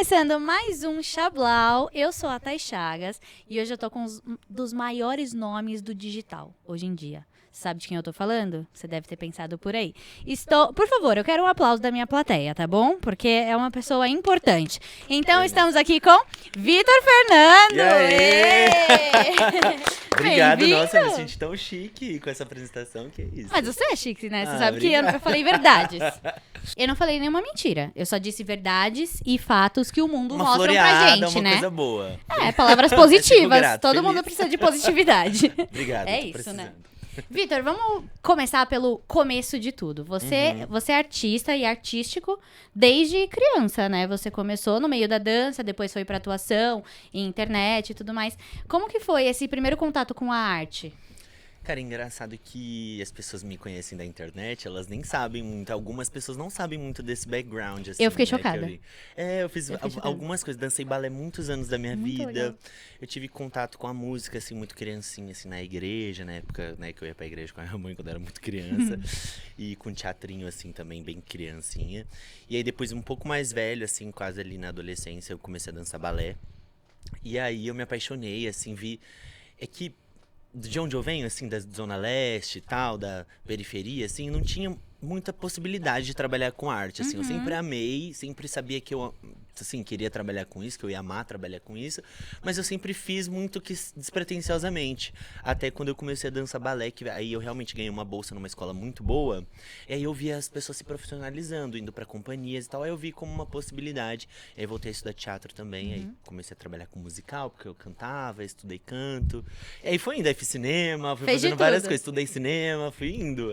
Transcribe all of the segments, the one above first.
começando mais um Chablau. Eu sou a Thay Chagas e hoje eu tô com um dos maiores nomes do digital hoje em dia. Sabe de quem eu tô falando? Você deve ter pensado por aí. Por favor, eu quero um aplauso da minha plateia, tá bom? Porque é uma pessoa importante. Então estamos aqui com Vitor Fernando. Obrigado, nossa, eu me senti tão chique com essa apresentação, que é isso. Mas você é chique, né? Você sabe que eu falei verdades. Eu não falei nenhuma mentira. Eu só disse verdades e fatos que o mundo mostra pra gente, uma né? Coisa boa. Palavras positivas. Grato, Todo feliz. mundo precisa de positividade. Obrigado, É tô isso, precisando. né? Vitor, vamos começar pelo começo de tudo. Você é artista e artístico desde criança, né? Você começou no meio da dança, depois foi pra atuação, internet e tudo mais. Como que foi esse primeiro contato com a arte? Cara, é engraçado que as pessoas me conhecem da internet, elas nem sabem muito. Algumas pessoas não sabem muito desse background, assim. Eu fiquei né, chocada. eu fiz algumas coisas. Dancei balé muitos anos da minha Muito vida. legal. Eu tive contato com a música, assim, muito criancinha, assim, na igreja, na época, né, que eu ia pra igreja com a minha mãe quando eu era muito criança. E com teatrinho, assim, também, bem criancinha. E aí, depois, um pouco mais velho, assim, quase ali na adolescência, eu comecei a dançar balé. E aí, eu me apaixonei, assim, vi... É que de onde eu venho, assim, da Zona Leste e tal, da periferia, assim, não tinha muita possibilidade de trabalhar com arte, assim. Eu sempre amei, sempre sabia que eu, assim, queria trabalhar com isso, que eu ia amar trabalhar com isso, mas eu sempre fiz muito que despretensiosamente. Até quando eu comecei a dançar balé, que aí eu realmente ganhei uma bolsa numa escola muito boa, e aí eu via as pessoas se profissionalizando, indo pra companhias e tal, aí eu vi como uma possibilidade. E aí voltei a estudar teatro também, aí comecei a trabalhar com musical, porque eu cantava, estudei canto. E aí foi indo, aí fiz cinema, fui fazendo várias coisas, estudei cinema, fui indo.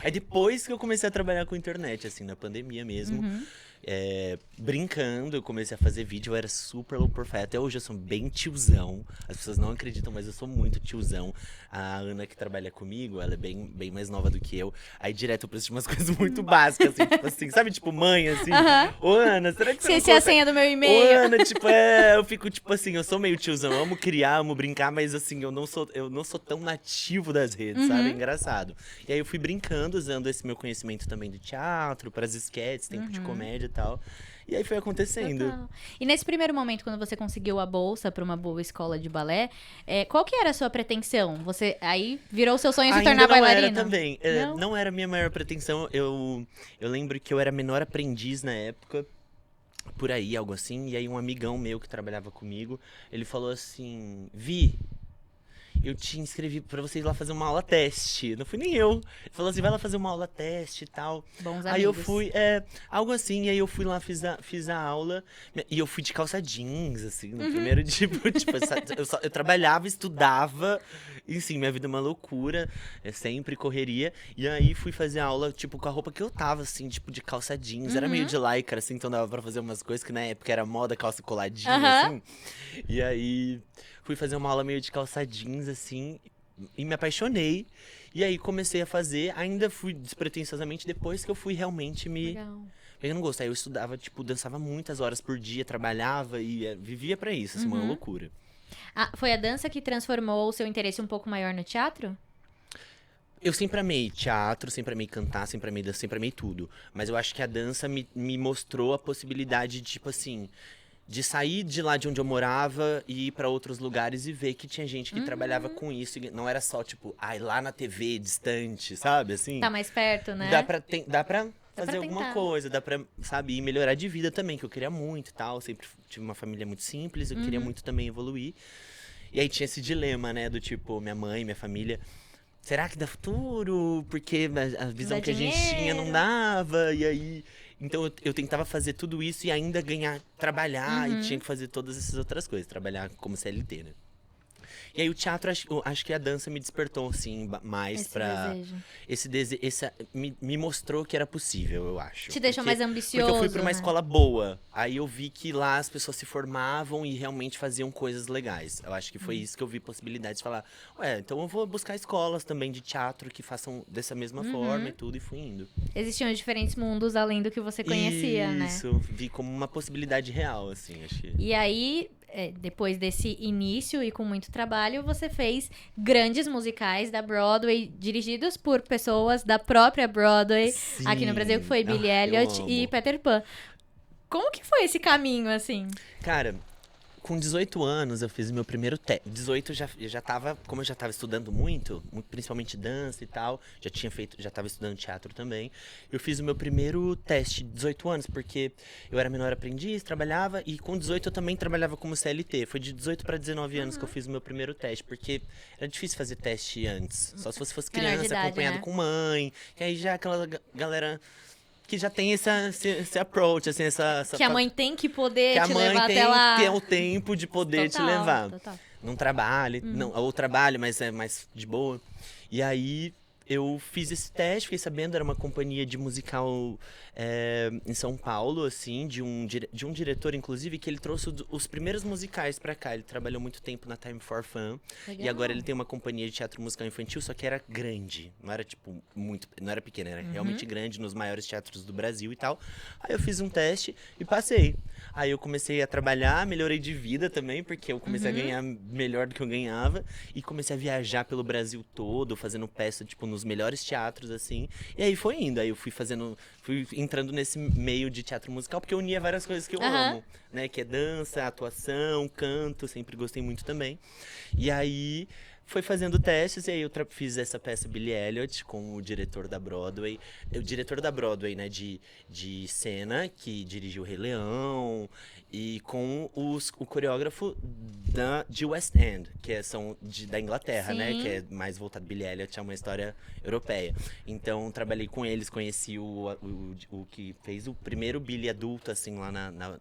Aí depois que eu comecei a trabalhar com internet, assim, na pandemia mesmo. Brincando, eu comecei a fazer vídeo, eu era super low profile. Até hoje eu sou bem tiozão. As pessoas não acreditam, mas eu sou muito tiozão. A Ana, que trabalha comigo, ela é bem mais nova do que eu. Aí direto eu preciso de umas coisas muito básicas, assim, tipo assim, sabe, tipo mãe, assim. Ô, Ana, será que você Esqueci a senha do meu e-mail. Ô, Ana, tipo, eu fico, tipo assim, eu sou meio tiozão, eu amo criar, amo brincar, mas assim, eu não sou tão nativo das redes, sabe? É engraçado. E aí eu fui brincando, usando esse meu conhecimento também do teatro, pras esquetes, tempo de comédia e tal. E aí foi acontecendo. Total. E nesse primeiro momento, quando você conseguiu a bolsa para uma boa escola de balé, qual que era a sua pretensão? Você aí virou o seu sonho de se tornar bailarina? Ainda não era também. Não era a minha maior pretensão. Eu lembro que eu era menor aprendiz na época, por aí, algo assim. E aí um amigão meu que trabalhava comigo, ele falou assim, Vi, eu te inscrevi pra você ir lá fazer uma aula teste. Não fui nem eu. Ele falou assim, vai lá fazer uma aula teste e tal. Bons Aí eu amigos. fui, algo assim, e aí eu fui lá, fiz a aula. E eu fui de calça jeans, assim, no primeiro tipo, eu trabalhava, estudava, e sim, minha vida é uma loucura, sempre correria. E aí fui fazer a aula, tipo, com a roupa que eu tava, assim, tipo, de calça jeans. Era meio de lycra, assim, então dava pra fazer umas coisas que na época era moda, calça coladinha, assim. E aí fui fazer uma aula meio de calça jeans, assim, e me apaixonei. E aí comecei a fazer, ainda fui despretensiosamente, depois que eu fui realmente Legal. pegando gosto. Aí eu estudava, tipo, dançava muitas horas por dia, trabalhava e vivia pra isso, assim, uma loucura. Foi a dança que transformou o seu interesse um pouco maior no teatro? Eu sempre amei teatro, sempre amei cantar, sempre amei dança, sempre amei tudo. Mas eu acho que a dança me mostrou a possibilidade de, tipo assim, de sair de lá de onde eu morava e ir pra outros lugares e ver que tinha gente que trabalhava com isso. E não era só, tipo, lá na TV, distante, sabe? Assim, Tá mais perto, né? dá pra fazer alguma tentar. coisa, dá pra, sabe, ir melhorar de vida também, que eu queria muito e tal. Sempre tive uma família muito simples, eu queria muito também evoluir. E aí tinha esse dilema, né, do tipo, minha mãe, minha família, será que dá futuro? Porque a visão Dá que a gente tinha não dinheiro. dava, e aí... Então eu tentava fazer tudo isso e ainda trabalhar, e tinha que fazer todas essas outras coisas, trabalhar como CLT, né? E aí o teatro, acho que a dança me despertou, assim, mais Esse pra... desejo. Me mostrou que era possível, eu acho. Te deixou mais ambicioso, Porque eu fui pra uma né? escola boa. Aí eu vi que lá as pessoas se formavam e realmente faziam coisas legais. Eu acho que foi isso que eu vi possibilidade de falar. Então eu vou buscar escolas também de teatro que façam dessa mesma forma e tudo, e fui indo. Existiam diferentes mundos além do que você conhecia, né? Isso, vi como uma possibilidade real, assim, acho que... E aí, depois desse início e com muito trabalho, você fez grandes musicais da Broadway, dirigidos por pessoas da própria Broadway, Sim. aqui no Brasil, que foi Billie Eu Elliot amo. e Peter Pan. Como que foi esse caminho, assim? Cara, com 18 anos eu fiz o meu primeiro teste. 18 eu já tava, como eu já tava estudando muito, principalmente dança e tal, já tava estudando teatro também. Eu fiz o meu primeiro teste de 18 anos, porque eu era menor aprendiz, trabalhava, e com 18 eu também trabalhava como CLT. Foi de 18 para 19 anos que eu fiz o meu primeiro teste, porque era difícil fazer teste antes. Só se você fosse Menor de criança, idade, acompanhado né? com mãe, e aí já aquela galera que já tem esse approach, assim, Que a mãe tem que poder que a te mãe levar tem até que ter lá. o tempo de poder te levar. Total. Não trabalhe, não, ou trabalho, mas é mais de boa. E aí eu fiz esse teste, fiquei sabendo, era uma companhia de musical em São Paulo, assim, de um diretor, inclusive, que ele trouxe os primeiros musicais pra cá. Ele trabalhou muito tempo na Time for Fun. Legal. E agora ele tem uma companhia de teatro musical infantil, só que era grande. Não era, tipo, muito. Não era pequena, era realmente grande, nos maiores teatros do Brasil e tal. Aí eu fiz um teste e passei. Aí eu comecei a trabalhar, melhorei de vida também, porque eu comecei a ganhar melhor do que eu ganhava. E comecei a viajar pelo Brasil todo, fazendo peça, tipo, nos melhores teatros, assim. E aí foi indo. Aí eu fui entrando nesse meio de teatro musical, porque eu unia várias coisas que eu amo, né? Que é dança, atuação, canto, sempre gostei muito também. E aí foi fazendo testes, e aí eu fiz essa peça Billy Elliot com o diretor da Broadway. O diretor da Broadway, né, de cena, que dirigiu o Rei Leão, e com o coreógrafo de West End, que da Inglaterra, né? Sim. Que é mais voltado. Billy Elliot é uma história europeia. Então, trabalhei com eles, conheci o que fez o primeiro Billy adulto, assim, lá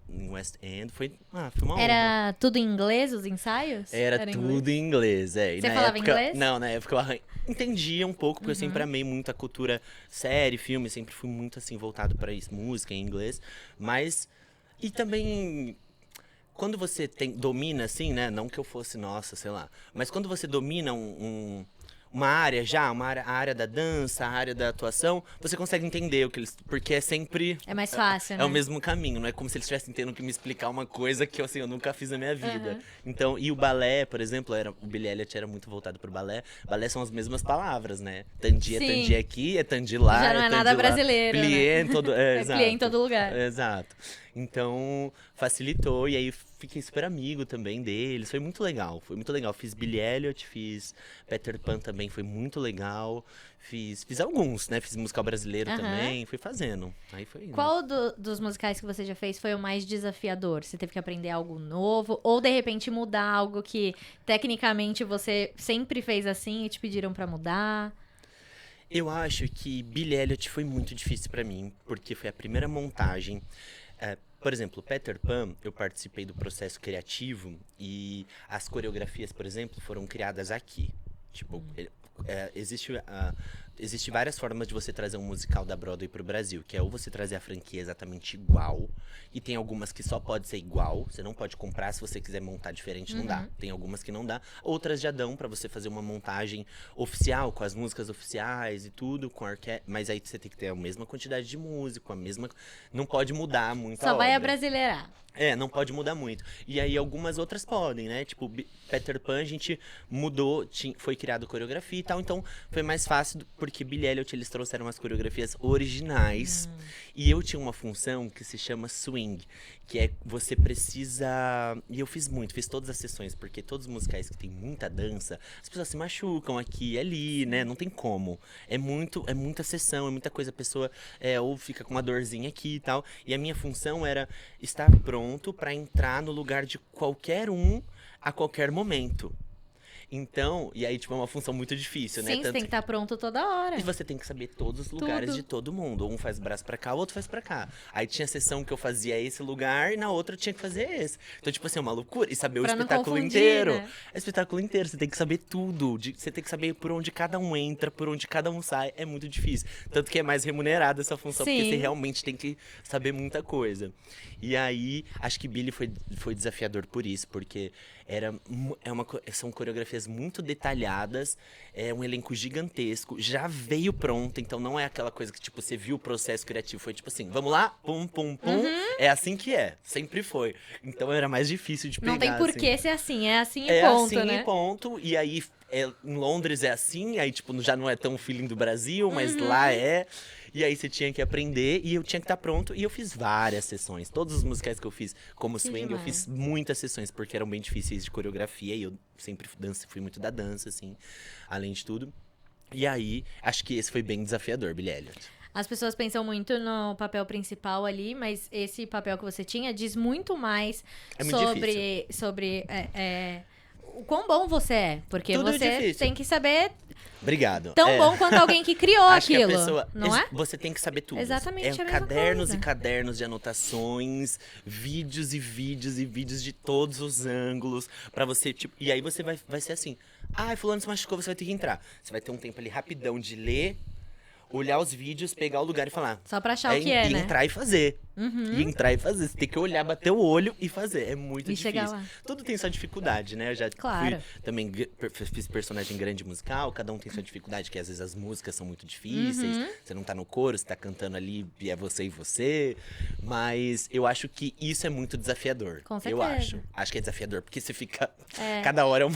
em West End. Foi uma honra. Era tudo em inglês, os ensaios? Era tudo em inglês, é. E Você na falava época, inglês? Não, na época eu entendia um pouco, porque eu sempre amei muito a cultura série, filme, sempre fui muito, assim, voltado para isso, música em inglês. Mas, e também, quando você domina, assim, né, não que eu fosse, nossa, sei lá, mas quando você domina uma área a área da dança, a área da atuação, você consegue entender o que eles... Porque é sempre... É mais fácil, né? É o mesmo caminho, não é como se eles estivessem tendo que me explicar uma coisa que eu nunca fiz na minha vida. Então, e o balé, por exemplo, o Billy Elliot era muito voltado pro balé. Balé são as mesmas palavras, né? Tandi é Sim. tandi aqui, é tandi lá, Já não é tandi nada lá. brasileiro, Plié né? em todo... É exato. plié em todo lugar. Exato. Então, facilitou, e aí fiquei super amigo também deles, foi muito legal. Fiz Billy Elliot, fiz Peter Pan também, foi muito legal. Fiz alguns, né? Fiz musical brasileiro também, fui fazendo. Aí foi indo. Qual dos musicais que você já fez foi o mais desafiador? Você teve que aprender algo novo? Ou, de repente, mudar algo que, tecnicamente, você sempre fez assim e te pediram pra mudar? Eu acho que Billy Elliot foi muito difícil pra mim, porque foi a primeira montagem. Por exemplo, Peter Pan, eu participei do processo criativo e as coreografias, por exemplo, foram criadas aqui. Tipo, existe várias formas de você trazer um musical da Broadway pro Brasil, que é ou você trazer a franquia exatamente igual, e tem algumas que só pode ser igual, você não pode comprar, se você quiser montar diferente, não dá. Tem algumas que não dá, outras já dão pra você fazer uma montagem oficial, com as músicas oficiais e tudo, com mas aí você tem que ter a mesma quantidade de músico, não pode mudar muito a Só vai obra. abrasileirar. Não pode mudar muito. E aí algumas outras podem, né? Tipo, Peter Pan a gente mudou, foi criado coreografia e tal, então foi mais fácil, porque Billy Elliot eles trouxeram as coreografias originais. E eu tinha uma função que se chama swing, que é você precisa... E eu fiz todas as sessões, porque todos os musicais que tem muita dança, as pessoas se machucam aqui e ali, né? Não tem como. É muita sessão, é muita coisa, a pessoa ou fica com uma dorzinha aqui e tal. E a minha função era estar pronto para entrar no lugar de qualquer um a qualquer momento. Então, e aí, tipo, é uma função muito difícil, né? Sim, você tem que estar pronto toda hora. E você tem que saber todos os lugares de todo mundo. Um faz o braço pra cá, o outro faz pra cá. Aí tinha sessão que eu fazia esse lugar e na outra eu tinha que fazer esse. Então, tipo assim, é uma loucura. E saber Pra o não espetáculo confundir, inteiro. né? É o espetáculo inteiro. Você tem que saber tudo. Você tem que saber por onde cada um entra, por onde cada um sai. É muito difícil. Tanto que é mais remunerada essa função, porque Sim. você realmente tem que saber muita coisa. E aí, acho que Billy foi desafiador por isso, porque são coreografias muito detalhadas, é um elenco gigantesco, já veio pronto, então não é aquela coisa que, tipo, você viu o processo criativo, foi tipo assim, vamos lá, pum, pum, pum, é assim que sempre foi. Então era mais difícil de pegar, Não tem por assim. que ser assim, é assim e É ponto, assim né? e ponto, e aí em Londres é assim, aí tipo, já não é tão feeling do Brasil, mas lá é. E aí você tinha que aprender e eu tinha que estar pronto. E eu fiz várias sessões. Todos os musicais que eu fiz como swing, eu fiz muitas sessões, porque eram bem difíceis de coreografia. E eu sempre fui muito da dança, assim, além de tudo. E aí, acho que esse foi bem desafiador, Billie Elliot. As pessoas pensam muito no papel principal ali, mas esse papel que você tinha diz muito mais sobre o quão bom você é. Porque Tudo você difícil. tem que saber Obrigado. tão bom quanto alguém que criou Acho aquilo, que a pessoa, não é? Você tem que saber tudo. Exatamente a mesma cadernos coisa. e cadernos de anotações, vídeos e vídeos e vídeos de todos os ângulos, pra você, tipo... E aí você vai ser assim, fulano se machucou, você vai ter que entrar. Você vai ter um tempo ali rapidão de ler, olhar os vídeos, pegar o lugar e falar... Só pra achar o que é, e né? entrar e fazer. E entrar e fazer. Você tem que olhar, bater o olho e fazer. É muito difícil. Chegar lá. Tudo tem sua dificuldade, né? Eu já Claro. também fiz personagem em grande musical, cada um tem sua dificuldade, que às vezes as músicas são muito difíceis. Você não tá no coro, você tá cantando ali e é você e você. Mas eu acho que isso é muito desafiador. Com certeza. Eu acho. Acho que é desafiador, porque você fica... Cada hora é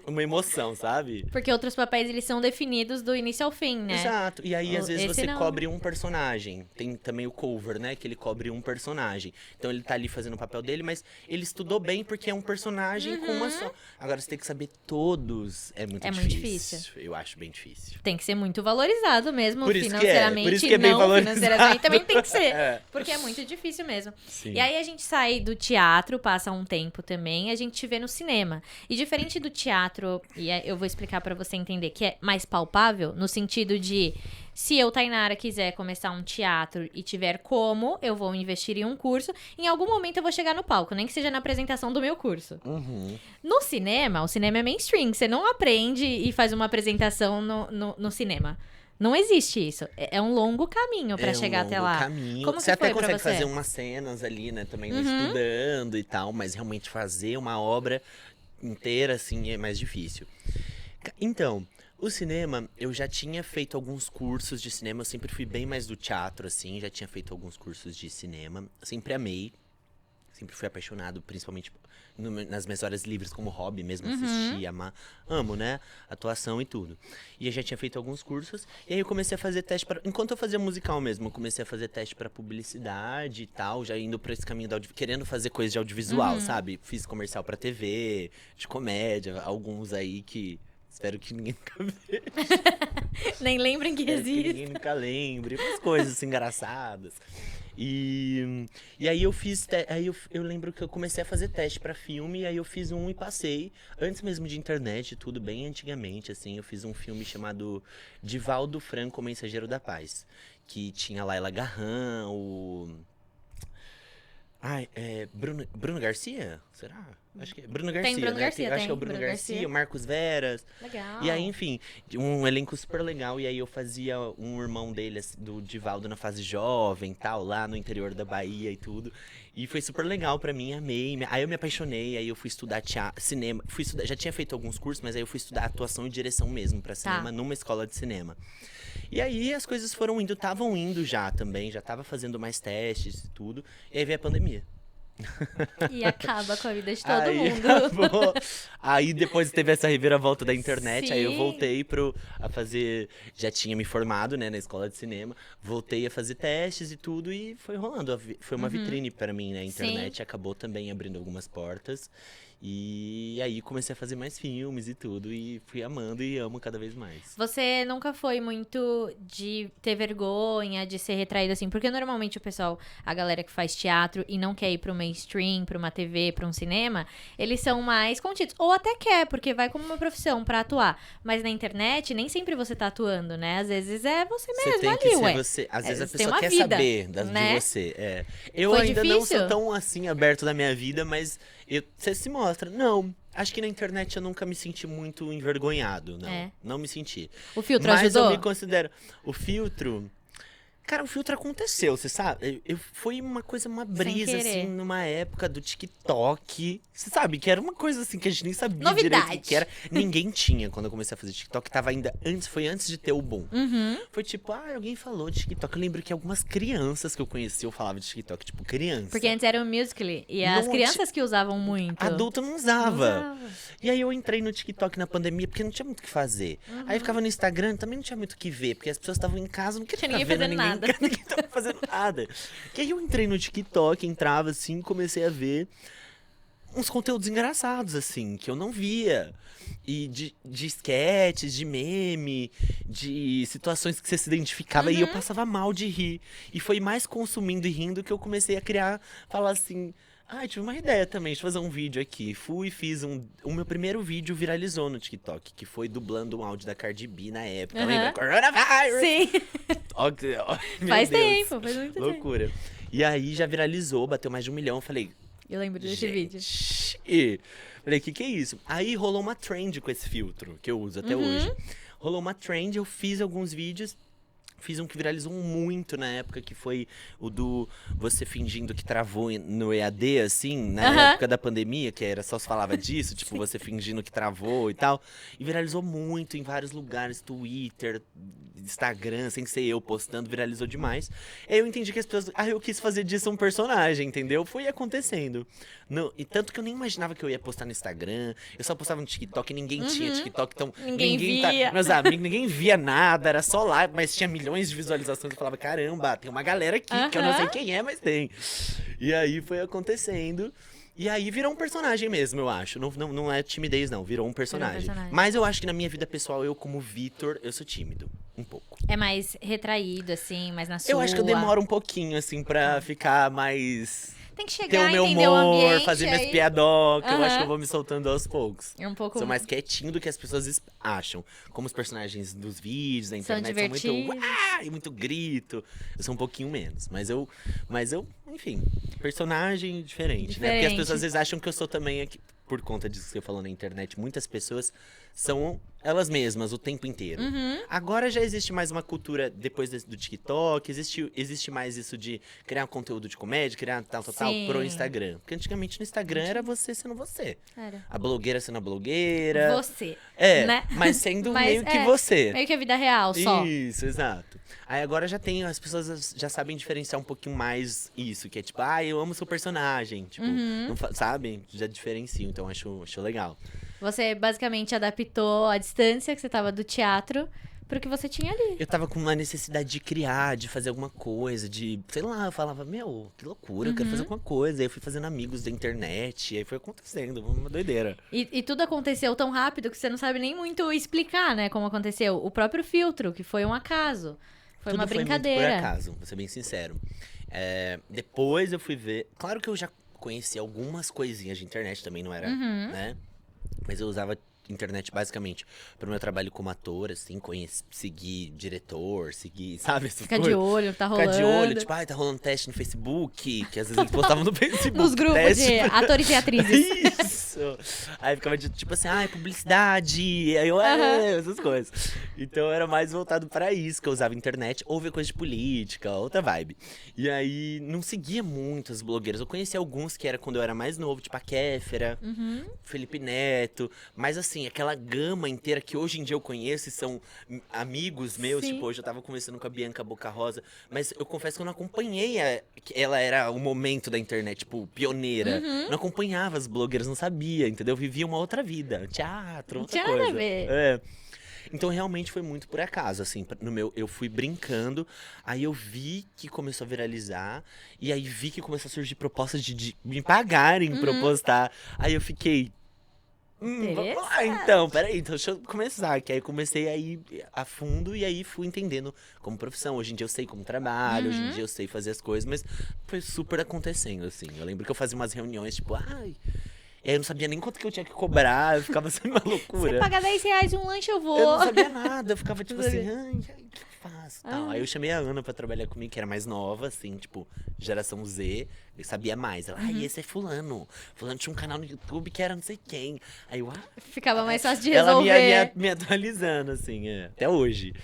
uma emoção, sabe? Porque outros papéis, eles são definidos do início ao fim, né? Exato. E aí, às vezes, Esse você não. cobre um personagem. Tem também o cover, né? Que ele cobre um personagem. Então, ele tá ali fazendo o papel dele, mas ele estudou bem porque é um personagem com uma só. Agora, você tem que saber todos. É muito difícil. Eu acho bem difícil. Tem que ser muito valorizado mesmo, Por isso que é. financeiramente. Por isso que é bem não, valorizado. financeiramente também tem que ser. É. Porque é muito difícil mesmo. Sim. E aí a gente sai do teatro, passa um tempo também, a gente te vê no cinema. E diferente do teatro, eu vou explicar pra você entender, que é mais palpável, no sentido de... Se eu, Tainara, quiser começar um teatro e tiver como, eu vou investir em um curso. Em algum momento eu vou chegar no palco, nem que seja na apresentação do meu curso. No cinema, o cinema é mainstream. Você não aprende e faz uma apresentação no cinema. Não existe isso. É um longo caminho pra chegar até lá. Caminho. Como Você que foi até pra consegue você? fazer umas cenas ali, né? Também estudando e tal. Mas realmente fazer uma obra inteira, assim, é mais difícil. Então... O cinema, eu já tinha feito alguns cursos de cinema, eu sempre fui bem mais do teatro, assim, já tinha feito alguns cursos de cinema, sempre amei, sempre fui apaixonado, principalmente nas minhas horas livres como hobby mesmo, assistir, amar, amo, né, atuação e tudo. E eu já tinha feito alguns cursos, e aí eu comecei a fazer teste para, enquanto eu fazia musical mesmo, eu comecei a fazer teste para publicidade e tal, já indo pra esse caminho querendo fazer coisa de audiovisual, sabe, fiz comercial pra TV, de comédia, alguns aí que... Espero que ninguém nunca veja. Nem lembrem que Espero que existe. ninguém nunca lembre. Umas coisas assim, engraçadas. E aí eu fiz... eu lembro que eu comecei a fazer teste pra filme. E aí eu fiz um e passei. Antes mesmo de internet, tudo bem antigamente, assim. Eu fiz um filme chamado Divaldo Franco, o Mensageiro da Paz. Que tinha Laila Garran, Bruno Garcia? Será? Acho que é Bruno Garcia, Bruno né? Garcia, Acho que é o Bruno Garcia, o Marcos Veras. Legal. E aí, enfim, um elenco super legal. E aí eu fazia um irmão dele, assim, do Divaldo, na fase jovem, tal, lá no interior da Bahia e tudo. E foi super legal pra mim, amei. Aí eu me apaixonei, aí eu fui estudar cinema. Já tinha feito alguns cursos, mas aí eu fui estudar atuação e direção mesmo pra cinema, numa escola de cinema. E aí as coisas estavam indo já também, já tava fazendo mais testes e tudo. E aí veio a pandemia. E acaba com a vida de todo mundo. Acabou. Aí depois teve essa reviravolta da internet, Sim. aí eu voltei a fazer... Já tinha me formado, né, na escola de cinema. Voltei a fazer testes e tudo e foi rolando. Foi uma vitrine para mim, né? A internet acabou também abrindo algumas portas. E aí comecei a fazer mais filmes e tudo. E fui amando e amo cada vez mais. Você nunca foi muito de ter vergonha, de ser retraído assim? Porque normalmente o pessoal, a galera que faz teatro e não quer ir pro mainstream, pra uma TV, pra um cinema, eles são mais contidos. Ou até quer, porque vai como uma profissão pra atuar. Mas na internet, nem sempre você tá atuando, né? Às vezes é você mesmo Você tem ali, que ser ué. você. Às vezes a você tem pessoa uma quer vida, saber né? de você. É. Eu Foi ainda não difícil? sou tão assim aberto da minha vida, mas você se mostra. Não. Acho que na internet eu nunca me senti muito envergonhado, não. É. Não me senti. O filtro Mas ajudou? eu me considero... O filtro... Cara, o filtro aconteceu, você sabe? Foi uma brisa, querer. assim, numa época do TikTok. Você sabe, que era uma coisa, assim, que a gente nem sabia Novidade. direito o que era. Ninguém tinha quando eu comecei a fazer TikTok. Tava ainda foi antes de ter o boom. Foi tipo, alguém falou de TikTok. Eu lembro que algumas crianças que eu conheci, eu falava de TikTok, tipo, criança. Porque antes era o Musical.ly. E as Não crianças que usavam muito. Adulto não usava. E aí eu entrei no TikTok na pandemia, porque não tinha muito o que fazer. Aí eu ficava no Instagram, também não tinha muito o que ver, porque as pessoas estavam em casa, não queria Tinha ficar ninguém vendo fazendo ninguém nada. Ninguém tava fazendo nada. E aí eu entrei no TikTok, entrava assim, comecei a ver uns conteúdos engraçados, assim, que eu não via. E de sketches, de meme, de situações que você se identificava. E eu passava mal de rir. E foi mais consumindo e rindo que eu comecei a criar, falar assim... tive uma ideia também, deixa eu fazer um vídeo aqui. Fui e fiz o meu primeiro vídeo viralizou no TikTok, que foi dublando um áudio da Cardi B na época. Lembra? Coronavirus! Sim. Faz tempo, faz muito tempo. Loucura. E aí já viralizou, bateu mais de 1 milhão. Eu falei, Eu lembro desse vídeo. falei, que é isso? Aí rolou uma trend com esse filtro, que eu uso até hoje. Rolou uma trend, eu fiz alguns vídeos. Fiz um que viralizou muito na época, que foi o do você fingindo que travou no EAD, assim, na época da pandemia, que era só se falava disso, tipo, você fingindo que travou e tal. E viralizou muito em vários lugares, Twitter, Instagram, sem ser eu postando, viralizou demais. Aí eu entendi que as pessoas... eu quis fazer disso um personagem, entendeu? Foi acontecendo. E tanto que eu nem imaginava que eu ia postar no Instagram, eu só postava no TikTok e ninguém tinha TikTok, então... Ninguém via. Meus amigos, ninguém via nada, era só lá, mas tinha milhões de visualizações. Eu falava, caramba, tem uma galera aqui, que eu não sei quem é, mas tem. E aí foi acontecendo. E aí virou um personagem mesmo, eu acho. Não é timidez, não. Virou um personagem. Mas eu acho que na minha vida pessoal, eu como Vitor, eu sou tímido. Um pouco. É mais retraído, assim, mais na sua. Eu acho que eu demoro um pouquinho, assim, pra ficar mais... Tem que chegar, ter o meu entender humor, o ambiente, fazer minhas aí... piadocas. Eu acho que eu vou me soltando aos poucos. É um pouco... Sou mais quietinho do que as pessoas acham. Como os personagens dos vídeos, da internet, são muito... e muito grito. Eu sou um pouquinho menos. Mas eu enfim, personagem diferente, né? Porque as pessoas às vezes acham que eu sou também aqui. Por conta disso que você falou na internet, muitas pessoas são elas mesmas o tempo inteiro. Agora já existe mais uma cultura, depois do TikTok, existe mais isso de criar um conteúdo de comédia, criar tal, pro Instagram. Porque antigamente no Instagram era você sendo você. Era. A blogueira sendo a blogueira. Você. Né? Mas sendo meio que você. Meio que a vida real, só. Isso, exato. Aí agora as pessoas já sabem diferenciar um pouquinho mais isso, que é tipo, eu amo seu personagem. Tipo, não sabem? Já diferenciam, então acho legal. Você basicamente adaptou a distância que você tava do teatro pro que você tinha ali. Eu tava com uma necessidade de criar, de fazer alguma coisa, sei lá, eu falava, que loucura, eu quero fazer alguma coisa. Aí eu fui fazendo amigos da internet, aí foi acontecendo, uma doideira. E tudo aconteceu tão rápido que você não sabe nem muito explicar, né, como aconteceu. O próprio filtro, que foi um acaso. Foi uma brincadeira. Foi muito por acaso, vou ser bem sincero. Depois eu fui ver... Claro que eu já conheci algumas coisinhas de internet, também não era, né? Mas eu usava internet basicamente pro meu trabalho como ator, assim, seguir diretor, sabe? Ficar de olho, tá rolando. Ficar de olho, tipo, tá rolando teste no Facebook, que às vezes eles postavam no Facebook. Nos grupos de atores e atrizes. Isso! Aí ficava tipo assim, publicidade, aí eu, essas coisas. Então era mais voltado pra isso, que eu usava internet, ou ver coisa de política, outra vibe. E aí não seguia muito as blogueiras. Eu conheci alguns que era quando eu era mais novo, tipo a Kéfera, Felipe Neto, mas assim, aquela gama inteira que hoje em dia eu conheço e são amigos meus, tipo, hoje eu tava conversando com a Bianca Boca Rosa, mas eu confesso que eu não acompanhei que ela era o momento da internet, tipo, pioneira. Não acompanhava as blogueiras, não sabia, entendeu? Eu vivia uma outra vida, teatro, outra coisa. Nada a ver. Então, realmente foi muito por acaso, assim, eu fui brincando, aí eu vi que começou a viralizar, e aí vi que começou a surgir propostas de me pagarem pra eu postar. Aí eu fiquei... vamos lá, então, peraí, então deixa eu começar. Que aí eu comecei a ir a fundo e aí fui entendendo como profissão. Hoje em dia eu sei como trabalho, hoje em dia eu sei fazer as coisas, mas foi super acontecendo, assim. Eu lembro que eu fazia umas reuniões, tipo, e aí eu não sabia nem quanto que eu tinha que cobrar, eu ficava sendo uma loucura. Você paga R$10 um lanche, eu vou. Eu não sabia nada, eu ficava tipo assim, o que eu faço? Aí eu chamei a Ana pra trabalhar comigo, que era mais nova, assim, tipo, geração Z, eu sabia mais. Ela, esse é fulano. Fulano tinha um canal no YouTube que era não sei quem. Aí eu, ficava mais fácil de resolver. Ela me atualizando, assim, até hoje.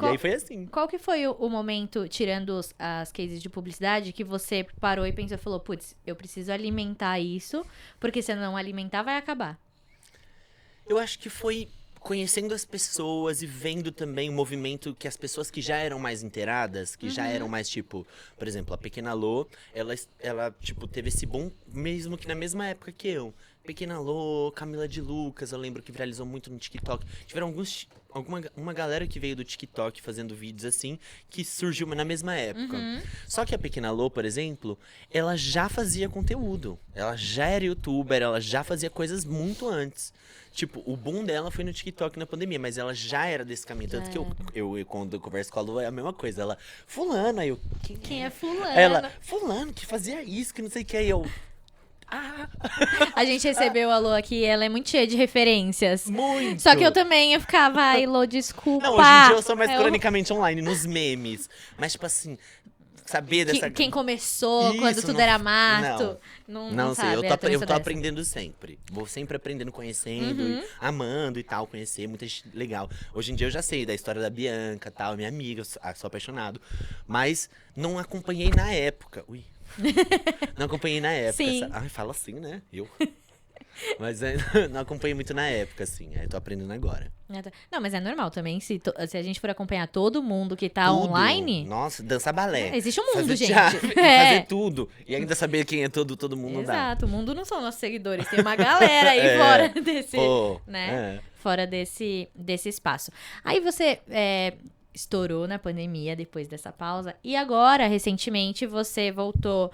E aí foi assim. Qual que foi o momento, tirando as cases de publicidade, que você parou e pensou, falou, putz, eu preciso alimentar isso, porque se eu não alimentar, vai acabar? Eu acho que foi conhecendo as pessoas e vendo também o movimento que as pessoas que já eram mais inteiradas, que já eram mais, tipo, por exemplo, a Pequena Lô, ela tipo, teve esse boom mesmo que na mesma época que eu. Pequena Lô, Camila de Lucas, eu lembro que viralizou muito no TikTok. Tiveram uma galera que veio do TikTok fazendo vídeos assim, que surgiu na mesma época. Só que a Pequena Lô, por exemplo, ela já fazia conteúdo. Ela já era youtuber, ela já fazia coisas muito antes. Tipo, o boom dela foi no TikTok na pandemia, mas ela já era desse caminho. Tanto que eu quando eu converso com a Lu, é a mesma coisa. Ela, fulana, eu... Quem é fulano? Ela, fulano, que fazia isso, que não sei o que. Aí eu... A gente recebeu a Lô aqui, ela é muito cheia de referências. Muito! Só que eu também, eu ficava, ai, Lô, desculpa. Não, hoje em dia eu sou mais cronicamente online, nos memes. Mas, tipo assim, saber dessa... Quem começou, Isso, quando tudo não- era mato. Não sei, sabe, eu é, tô, também eu sou tô dessa. aprendendo sempre. Vou sempre aprendendo, conhecendo, e amando e tal, conhecer muita gente legal. Hoje em dia eu já sei da história da Bianca, tal, minha amiga, sou apaixonado. Mas não acompanhei na época. Ui. Não acompanhei na época. Sim. Ai, fala assim, né? Eu. Mas não acompanhei muito na época, assim. Aí tô aprendendo agora. Não, mas é normal também, se a gente for acompanhar todo mundo que tá Tudo. online... Nossa, dançar balé. Existe um mundo, fazer gente. teatro, e É. fazer tudo. E ainda saber quem é todo mundo não dá. Exato, o mundo não são nossos seguidores, tem uma galera aí É. fora desse, Pô, né? é. Fora desse espaço. Aí você estourou na pandemia depois dessa pausa. E agora, recentemente, você voltou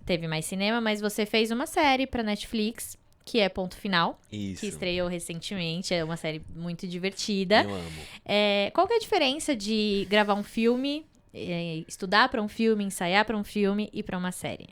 teve mais cinema, mas você fez uma série pra Netflix, que é Ponto Final. Isso. Que estreou recentemente. É uma série muito divertida. Eu amo. Qual que é a diferença de gravar um filme, estudar pra um filme, ensaiar pra um filme e pra uma série?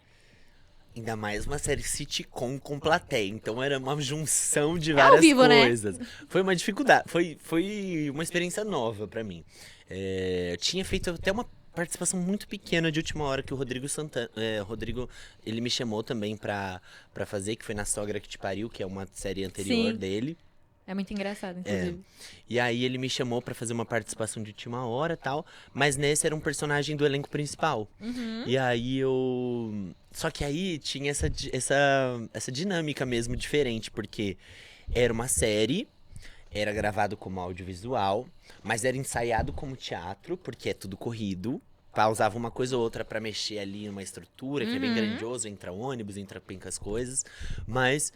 Ainda mais uma série sitcom com plateia. Então era uma junção de várias ao vivo, né? coisas. Foi uma dificuldade. Foi uma experiência nova pra mim. Eu tinha feito até uma participação muito pequena de última hora que o Rodrigo Santana... Rodrigo, ele me chamou também pra fazer, que foi na Sogra que Te Pariu, que é uma série anterior Sim. dele. É muito engraçado, inclusive. E aí ele me chamou pra fazer uma participação de última hora e tal, mas nesse era um personagem do elenco principal. E aí eu... Só que aí tinha essa dinâmica mesmo diferente, porque era uma série, era gravado como audiovisual, mas era ensaiado como teatro, porque é tudo corrido. Pausava uma coisa ou outra pra mexer ali numa estrutura, que é bem grandioso, entra ônibus, entra pencas coisas, mas...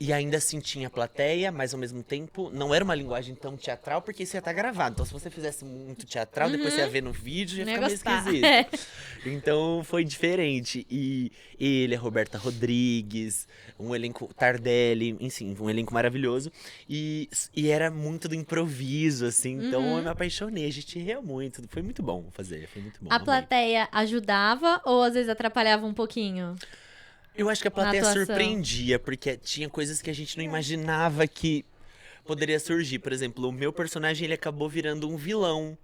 E ainda assim tinha plateia, mas ao mesmo tempo não era uma linguagem tão teatral, porque isso ia estar gravado. Então se você fizesse muito teatral, depois você ia ver no vídeo e ia ficar meio esquisito. Então foi diferente. E ele, a Roberta Rodrigues, um elenco Tardelli, enfim, um elenco maravilhoso. E era muito do improviso, assim. Então eu me apaixonei, a gente riu muito. Foi muito bom fazer, foi muito bom. A amei. plateia ajudava ou às vezes atrapalhava um pouquinho? Eu acho que a plateia atuação. surpreendia, porque tinha coisas que a gente não imaginava que poderia surgir. Por exemplo, o meu personagem, ele acabou virando um vilão,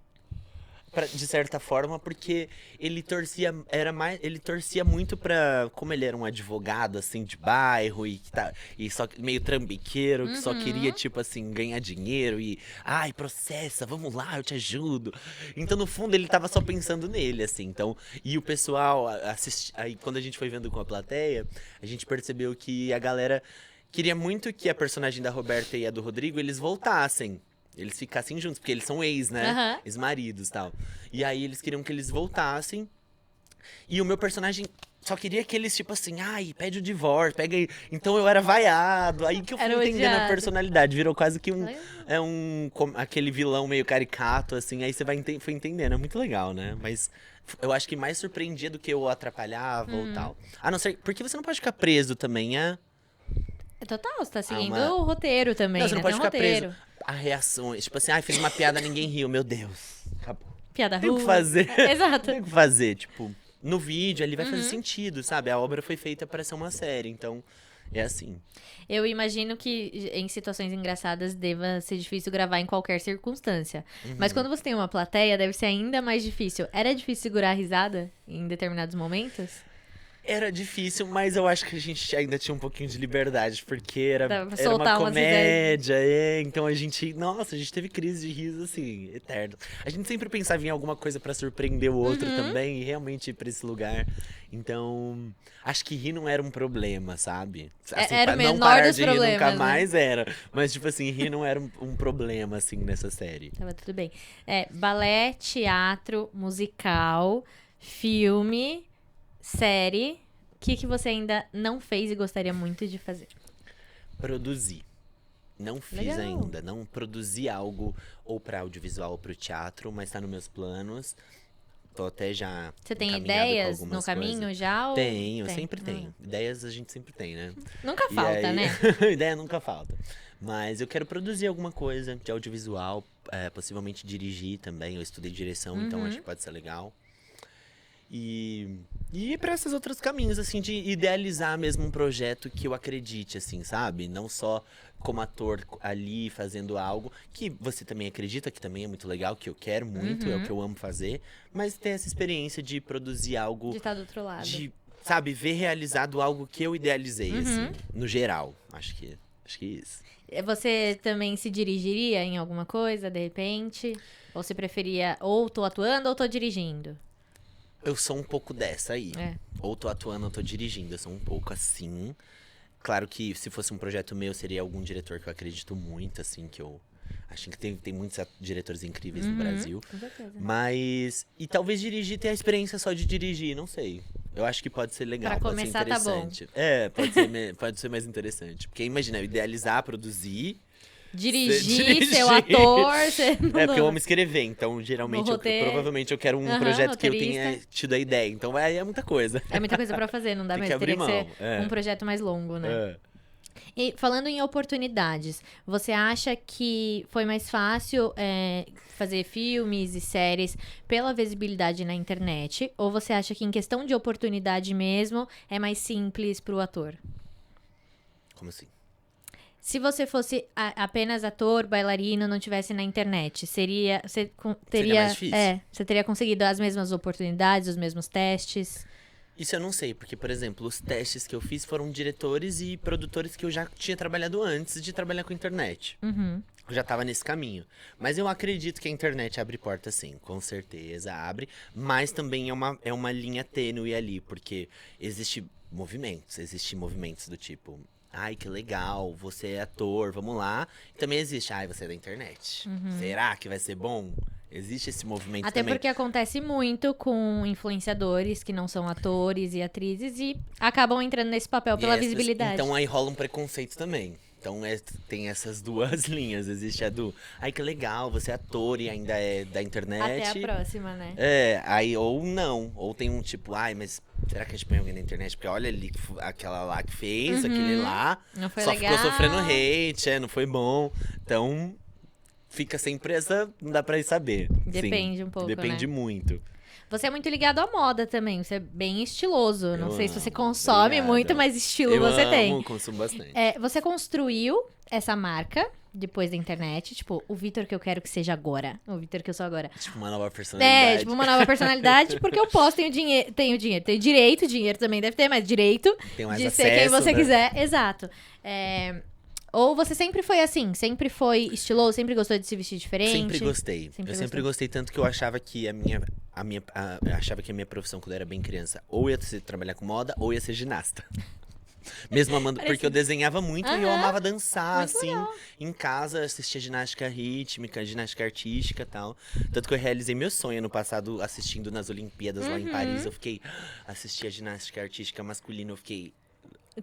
de certa forma, porque ele torcia muito pra... Como ele era um advogado, assim, de bairro e só meio trambiqueiro, que só queria, tipo assim, ganhar dinheiro e... Ai, processa, vamos lá, eu te ajudo. Então, no fundo, ele tava só pensando nele, assim. Então, e o pessoal aí quando a gente foi vendo com a plateia, a gente percebeu que a galera queria muito que a personagem da Roberta e a do Rodrigo, eles voltassem. Eles ficassem juntos, porque eles são ex, né? Ex-maridos e tal. E aí eles queriam que eles voltassem. E o meu personagem só queria que eles, tipo assim, ai, pede o divórcio, pega aí. Então eu era vaiado. Aí que eu fui Era entendendo a odiado. personalidade. Virou quase que aquele vilão meio caricato, assim. Aí você foi entendendo. É muito legal, né? Mas eu acho que mais surpreendia do que eu atrapalhava ou tal. A não ser. Porque você não pode ficar preso também, Total, você tá seguindo uma- o roteiro também, Não, você né? não pode Tem um ficar roteiro. preso. A reação, tipo assim, fiz uma piada, ninguém riu, meu Deus. Acabou. Piada Tem o ruim. que fazer. Exato. Tem o que fazer, tipo, no vídeo ali vai fazer sentido, sabe? A obra foi feita para ser uma série, então é assim. Eu imagino que em situações engraçadas deva ser difícil gravar em qualquer circunstância. Mas quando você tem uma plateia, deve ser ainda mais difícil. Era difícil segurar a risada em determinados momentos? Era difícil, mas eu acho que a gente ainda tinha um pouquinho de liberdade, porque Dava pra era uma soltar umas comédia, então a gente teve crise de riso, assim, eterno. A gente sempre pensava em alguma coisa pra surpreender o outro também, e realmente ir pra esse lugar. Então, acho que rir não era um problema, sabe? Assim, Era o pra não menor parar dos de rir nunca problemas, né? mais era. Mas, tipo assim, rir não era um problema, assim, nessa série. Tava tudo bem. Balé, teatro, musical, filme, série. que você ainda não fez e gostaria muito de fazer? Produzir. Não fiz Legal. ainda, não produzi algo ou pra audiovisual ou pro teatro, mas tá nos meus planos. Tô até já Você tem encaminhado com ideias algumas no caminho coisas. já? Ou... Tenho, Tem? sempre tenho. Ideias a gente sempre tem, né? Nunca E falta, aí- né? Ideia nunca falta. Mas eu quero produzir alguma coisa de audiovisual, possivelmente dirigir também. Eu estudei direção, então acho que pode ser legal. E ir pra esses outros caminhos, assim, de idealizar mesmo um projeto que eu acredite, assim, sabe? Não só como ator ali fazendo algo que você também acredita, que também é muito legal, que eu quero muito, é o que eu amo fazer, mas ter essa experiência de produzir algo, De estar do outro lado. de, sabe, ver realizado algo que eu idealizei, assim, no geral. Acho que é isso. Você também se dirigiria em alguma coisa, de repente? Ou você preferia, ou tô atuando ou tô dirigindo? Eu sou um pouco dessa aí. É. Ou tô atuando ou tô dirigindo. Eu sou um pouco assim. Claro que se fosse um projeto meu, seria algum diretor que eu acredito muito, assim, que eu... Acho que tem muitos diretores incríveis no Brasil. Com certeza. Mas... E talvez dirigir, ter a experiência só de dirigir, não sei. Eu acho que pode ser legal, Pra pode começar, ser tá bom. interessante. Pode ser mais interessante. Porque imagina, eu idealizar, produzir... Dirigir, ser o ator, ser... porque eu amo escrever, então geralmente, No roteiro. provavelmente eu quero um Aham, projeto que eu roteirista. tenha tido a ideia. Então é muita coisa. É muita coisa pra fazer, não dá Tem que mesmo. Teria abrir que mão, ser um projeto mais longo, né? É. E falando em oportunidades, você acha que foi mais fácil fazer filmes e séries pela visibilidade na internet? Ou você acha que em questão de oportunidade mesmo, é mais simples pro ator? Como assim? Se você fosse apenas ator, bailarino, não tivesse na internet, seria teria mais difícil? você teria conseguido as mesmas oportunidades, os mesmos testes? Isso eu não sei, porque, por exemplo, os testes que eu fiz foram diretores e produtores que eu já tinha trabalhado antes de trabalhar com internet. Uhum. Eu já tava nesse caminho. Mas eu acredito que a internet abre porta, sim. Com certeza abre. Mas também é uma linha tênue ali, porque existe movimentos do tipo... Ai, que legal, você é ator, vamos lá. E também existe, ai, você é da internet. Será que vai ser bom? Existe esse movimento Até também. porque acontece muito com influenciadores que não são atores e atrizes e acabam entrando nesse papel E pela essas- visibilidade. Então aí rola um preconceito também. Então tem essas duas linhas. Existe a do, ai que legal, você é ator e ainda é da internet. Até a próxima, né? Aí ou não. Ou tem um tipo, ai, mas será que a gente põe alguém na internet? Porque olha ali, aquela lá que fez, aquele lá, Não foi só legal. ficou sofrendo hate, não foi bom. Então, fica sempre essa, não dá pra ir saber. Depende Sim, um pouco, depende né? muito. Você é muito ligado à moda também, você é bem estiloso. Não Eu sei se você amo, consome obrigado. muito, mas estilo Eu você tem. amo, consumo bastante. Você construiu essa marca depois da internet, tipo, o Vitor que eu quero que seja agora, o Vitor que eu sou agora. Tipo, uma nova personalidade. Tipo, uma nova personalidade, porque eu posso, tenho direito, dinheiro também deve ter, mas direito Tem mais de acesso, ser quem você né? quiser, exato. Ou você sempre foi assim, sempre foi estiloso, sempre gostou de se vestir diferente? Sempre gostei. Sempre Eu sempre gostou. gostei tanto que eu achava que eu achava que a minha profissão quando eu era bem criança ou ia ser trabalhar com moda ou ia ser ginasta. Mesmo amando, porque eu desenhava muito e eu Aham. amava dançar, Muito assim, legal. em casa, assistia ginástica rítmica, ginástica artística e tal. Tanto que eu realizei meu sonho no passado assistindo nas Olimpíadas lá em Paris. Eu fiquei, assisti a ginástica artística masculina, eu fiquei,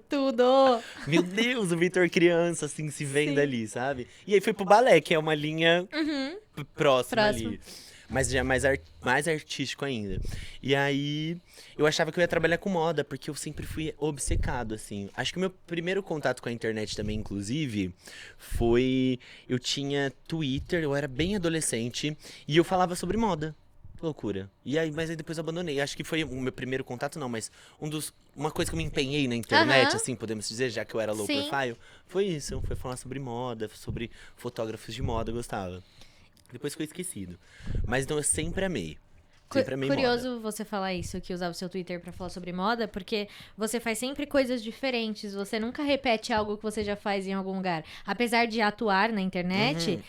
Tudo! meu Deus, o Vitor criança, assim, se vendo ali, sabe? E aí fui pro balé, que é uma linha próxima ali. Mas já é mais artístico ainda. E aí, eu achava que eu ia trabalhar com moda, porque eu sempre fui obcecado, assim. Acho que o meu primeiro contato com a internet também, inclusive, foi... Eu tinha Twitter, eu era bem adolescente, e eu falava sobre moda. Loucura. Mas aí depois eu abandonei. Acho que foi o meu primeiro contato, não, mas uma coisa que eu me empenhei na internet, Aham. assim, podemos dizer, já que eu era low Sim. profile, foi isso. Foi falar sobre moda, sobre fotógrafos de moda, eu gostava. Depois foi esquecido. Mas então eu sempre amei. Sempre amei Curioso moda. você falar isso, que usava o seu Twitter pra falar sobre moda, porque você faz sempre coisas diferentes, você nunca repete algo que você já faz em algum lugar. Apesar de atuar na internet,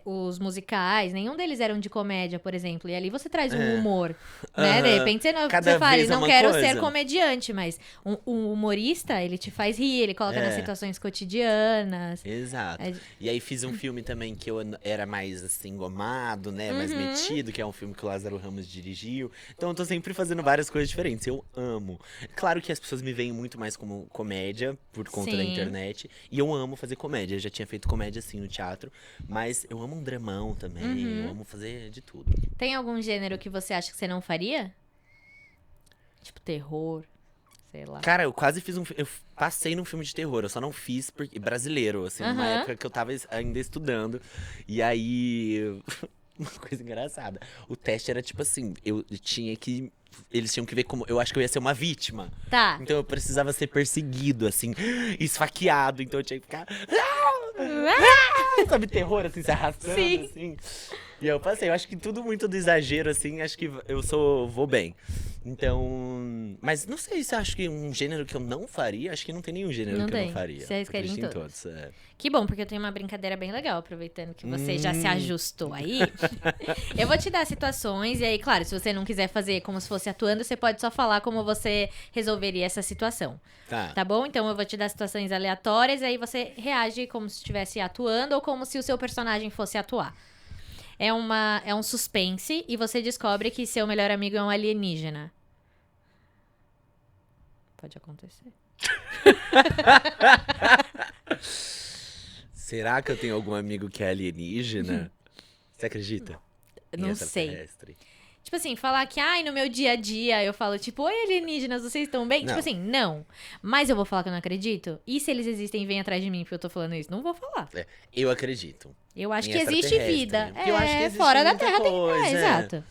os musicais, nenhum deles eram de comédia, por exemplo. E ali você traz um humor, né? De repente Cada você fala, vez é não uma quero coisa. ser comediante, mas um humorista, ele te faz rir, ele coloca nas situações cotidianas. Exato. E aí fiz um filme também que eu era mais assim, engomado, né? Mais metido, que é um filme que o Lázaro Ramos dirigiu. Então eu tô sempre fazendo várias coisas diferentes. Eu amo. Claro que as pessoas me veem muito mais como comédia, por conta da internet. E eu amo fazer comédia. Eu já tinha feito comédia assim no teatro. Mas eu amo um dramão também. Eu amo fazer de tudo. Tem algum gênero que você acha que você não faria? Tipo terror, sei lá. Cara, eu quase fiz eu passei num filme de terror, eu só não fiz porque brasileiro, assim, numa época que eu tava ainda estudando. E aí, uma coisa engraçada. O teste era tipo assim, eles tinham que ver como, eu acho que eu ia ser uma vítima. Tá. Então eu precisava ser perseguido, assim, esfaqueado, então eu tinha que ficar sabe, terror, assim, se arrastando, Sim. assim. E eu passei, eu acho que tudo muito do exagero, assim, acho que vou bem. Então, mas não sei se acho que um gênero que eu não faria, acho que não tem nenhum gênero Não que eu tem. não faria. Você arriscaria em Acredito todos. é. Que bom, porque eu tenho uma brincadeira bem legal, aproveitando que você já se ajustou aí. Eu vou te dar situações, e aí, claro, se você não quiser fazer como se fosse atuando, você pode só falar como você resolveria essa situação. Tá bom? Então eu vou te dar situações aleatórias, e aí você reage como se estivesse atuando ou como se o seu personagem fosse atuar. É um suspense, e você descobre que seu melhor amigo é um alienígena. Pode acontecer. Será que eu tenho algum amigo que é alienígena? Você acredita? Não sei. Tipo assim, falar que, no meu dia a dia eu falo, tipo, oi alienígenas, vocês estão bem? Não. Tipo assim, não. Mas eu vou falar que eu não acredito? E se eles existem e vêm atrás de mim porque eu tô falando isso? Não vou falar. Eu acredito. Eu acho Em que existe vida. extraterrestre. Porque eu acho que existe fora da muita Terra coisa, tem. Exato.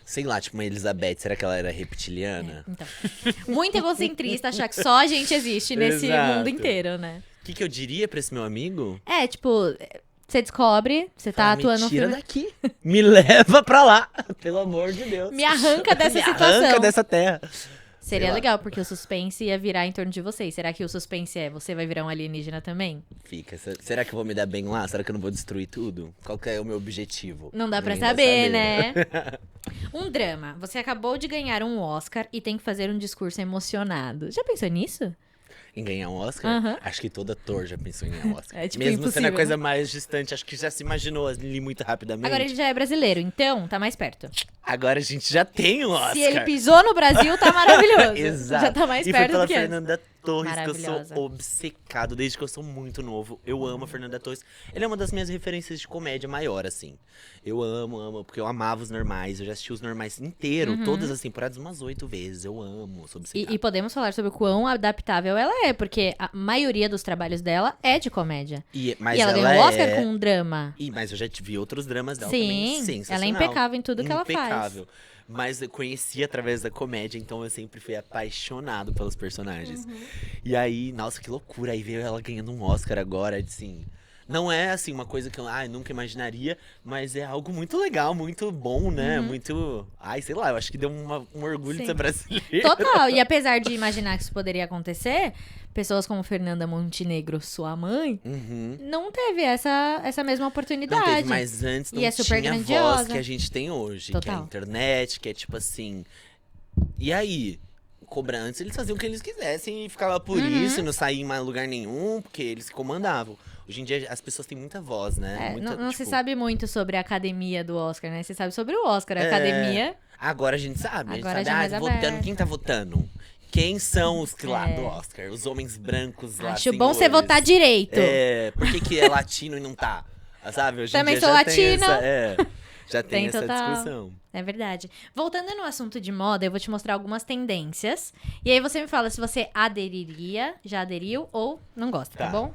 Sei lá, tipo uma Elizabeth, será que ela era reptiliana? Então. Muito egocentrista achar que só a gente existe nesse Exato. mundo inteiro, né? O que eu diria pra esse meu amigo? Tipo, você descobre, você tá atuando Me tira filme. daqui. Me leva pra lá. Pelo amor de Deus. Me arranca dessa Me situação. arranca dessa terra. Seria Sei lá. legal, porque o suspense ia virar em torno de vocês. Será que o suspense você vai virar um alienígena também? Fica. Será que eu vou me dar bem lá? Será que eu não vou destruir tudo? Qual que é o meu objetivo? Não dá pra Ninguém vai saber, né? Um drama. Você acabou de ganhar um Oscar e tem que fazer um discurso emocionado. Já pensou nisso? Em ganhar um Oscar? Aham. Acho que todo ator já pensou em ganhar um Oscar. É, tipo, Mesmo sendo a impossível, coisa mais distante, acho que já se imaginou ali muito rapidamente. Agora ele já é brasileiro, então tá mais perto. Agora a gente já tem um Oscar. Se ele pisou no Brasil, tá maravilhoso. Exato. Já tá mais e perto foi pela do que antes. Fernanda Torres, que eu Maravilhosa. sou obcecado desde que eu sou muito novo. Eu amo a Fernanda Torres. Ele é uma das minhas referências de comédia maior, assim. Eu amo, porque eu amava os normais. Eu já assisti os normais inteiro, todas as temporadas, umas 8 vezes. Eu amo, sou obcecado. E podemos falar sobre o quão adaptável ela é, porque a maioria dos trabalhos dela é de comédia. Mas e ela ganhou o Oscar com um drama. Mas eu já vi outros dramas dela Sim, também sensacional. ela é impecável em tudo que ela faz. Impecável. Mas eu conheci através da comédia, então eu sempre fui apaixonado pelos personagens. E aí, nossa, que loucura. Aí veio ela ganhando um Oscar agora, assim. Não é, assim, uma coisa que eu nunca imaginaria, mas é algo muito legal, muito bom, né? Muito... sei lá, eu acho que deu um orgulho de ser brasileiro. Total. E apesar de imaginar que isso poderia acontecer, pessoas como Fernanda Montenegro, sua mãe, não teve essa mesma oportunidade. Não teve, mas antes não E é super tinha a voz grandiosa. que a gente tem hoje. Total. Que é a internet, que é tipo assim... E aí? Antes eles faziam o que eles quisessem e ficava por isso, não saía em mais lugar nenhum, porque eles comandavam. Hoje em dia as pessoas têm muita voz, né? Não se sabe muito sobre a academia do Oscar, né? Você sabe sobre o Oscar, a academia... Agora a gente sabe. Agora a já é gente mais sabe, votando. aberto. Quem tá votando? Quem são os que lá do Oscar? Os homens brancos lá, Acho bom você senhores. votar direito. Por que é latino e não tá? Sabe? Hoje Também em dia sou já tem latina. já tem essa total. discussão. É verdade. Voltando no assunto de moda, eu vou te mostrar algumas tendências. E aí você me fala se você aderiria, já aderiu ou não gosta, tá bom?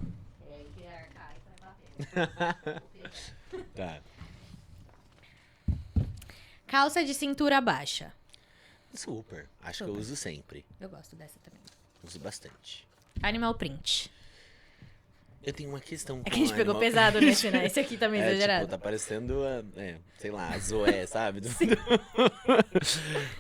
Tá. Calça de cintura baixa. Super. Acho que eu uso sempre. Eu gosto dessa também. Uso bastante. Animal print. Eu tenho uma questão com É que a gente pegou animal pesado print. nesse, né? Esse aqui tá meio exagerado. Tipo, tá parecendo, sei lá, a Zoé, sabe?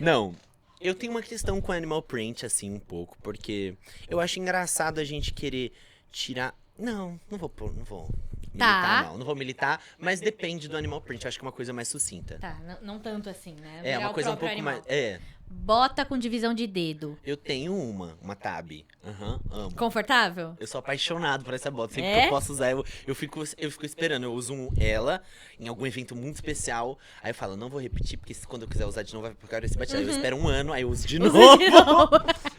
Não, eu tenho uma questão com animal print, assim, um pouco, porque eu acho engraçado a gente querer tirar... Não vou pôr, não vou. Militar não vou militar, mas depende do animal print, eu acho que é uma coisa mais sucinta. Tá, não tanto assim, né? É, Virar uma o coisa um próprio pouco animal. mais... Bota com divisão de dedo. Eu tenho uma Tab. Amo. Confortável? Eu sou apaixonado por essa bota. Sempre É? que eu posso usar, eu fico esperando. Eu uso ela em algum evento muito especial. Aí eu falo, não vou repetir, porque quando eu quiser usar de novo vai ficar esse batidão. Eu espero um ano, aí eu uso de novo.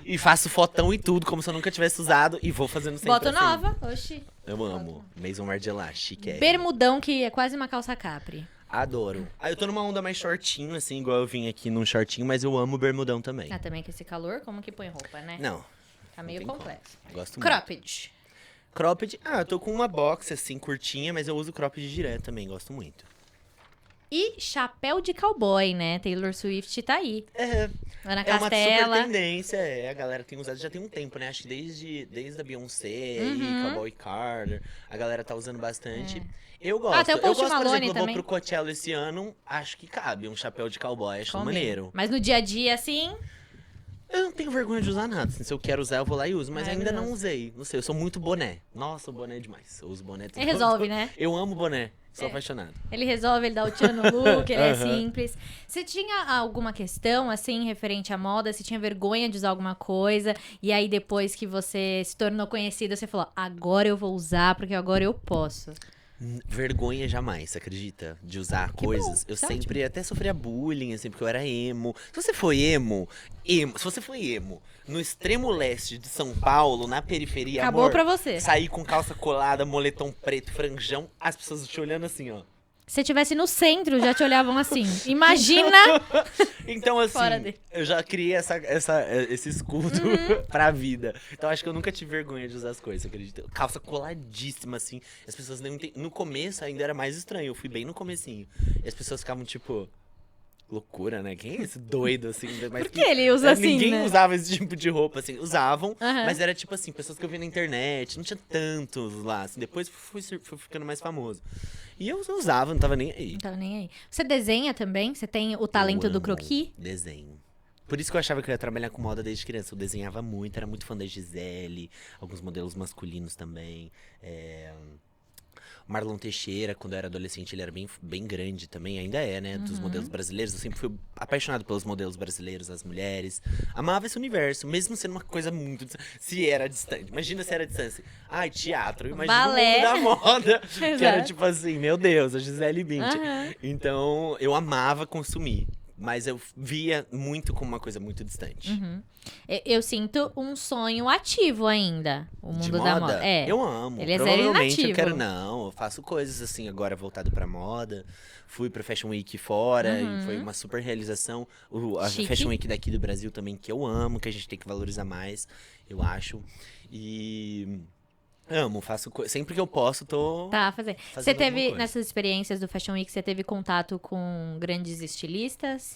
E faço fotão e tudo, como se eu nunca tivesse usado. E vou fazendo sempre Bota assim. nova. Oxi. Eu amo. Maison Margiela, chique. Bermudão, que é quase uma calça capri. Adoro. Eu tô numa onda mais shortinho, assim, igual eu vim aqui num shortinho, mas eu amo bermudão também. Ah, também com esse calor, como que põe roupa, né? Não. Tá meio tem complexo. Gosto muito. Cropped. Cropped, eu tô com uma box, assim, curtinha, mas eu uso cropped direto também, gosto muito. E chapéu de cowboy, né? Taylor Swift tá aí. Ana É uma super Castela. tendência, a galera tem usado já tem um tempo, né? Acho que desde a Beyoncé Uhum. e Cowboy Carter, a galera tá usando bastante. Eu gosto. Até o Eu Post gosto, por Malone exemplo, eu também. vou pro Coachella esse ano, acho que cabe um chapéu de cowboy, acho Combina. maneiro. Mas no dia a dia, assim, Eu não tenho vergonha de usar nada, assim, se eu quero usar eu vou lá e uso, mas ainda não Maravilhoso. usei. Não sei, eu sou muito boné. Nossa, o boné é demais. Eu uso boné tudo. Ele resolve, né? Eu amo boné, sou apaixonado. ele resolve, ele dá o tchan no look, ele é Aham. simples. Você tinha alguma questão, assim, referente à moda? Você tinha vergonha de usar alguma coisa? E aí, depois que você se tornou conhecida, você falou, agora eu vou usar, porque agora eu posso. Vergonha jamais, você acredita? De usar Que coisas. bom, Eu isso é sempre até sofria bullying, assim, porque eu era emo. Se você foi emo, se você foi emo no extremo leste de São Paulo, na periferia, Acabou amor, pra você. sair com calça colada, moletom preto, franjão, as pessoas te olhando assim, ó. Se você estivesse no centro, já te olhavam assim. Imagina! Então, assim, Fora dele. eu já criei esse escudo pra vida. Então, acho que eu nunca tive vergonha de usar as coisas, você acredita? Calça coladíssima, assim. As pessoas nem entendem. No começo ainda era mais estranho. Eu fui bem no comecinho. E as pessoas ficavam, tipo... Loucura, né? Quem é esse doido, assim? Mas Por que ele usa assim, ninguém né? usava esse tipo de roupa, assim. Usavam, Aham. mas era tipo assim, pessoas que eu vi na internet. Não tinha tantos lá, assim. Depois fui ficando mais famoso. E eu usava, não tava nem aí. Não tava nem aí. Você desenha também? Você tem o talento Eu do amo croquis? Desenho. Por isso que eu achava que eu ia trabalhar com moda desde criança. Eu desenhava muito, era muito fã da Gisele, alguns modelos masculinos também. Marlon Teixeira, quando eu era adolescente, ele era bem grande também, ainda é, né? Dos modelos brasileiros. Eu sempre fui apaixonado pelos modelos brasileiros, as mulheres. Amava esse universo, mesmo sendo uma coisa muito. Se era distante. Imagina se era distância. Ai, teatro. Imagina Balé. o mundo da moda. Que era Exato. tipo assim, meu Deus, a Gisele Bündchen. Aham. Então, eu amava consumir. Mas eu via muito como uma coisa muito distante. Eu sinto um sonho ativo ainda. O mundo De da moda? moda. É. Eu amo. Ele é zero Provavelmente eu inativo. quero. Não, eu faço coisas assim agora voltado pra moda. Fui pra Fashion Week fora e foi uma super realização. A Chique. Fashion Week daqui do Brasil também, que eu amo, que a gente tem que valorizar mais, eu acho. E. Amo, faço coisas. Sempre que eu posso, tô. Tá, fazer. Você Fazendo alguma teve, coisa. nessas experiências do Fashion Week, você teve contato com grandes estilistas?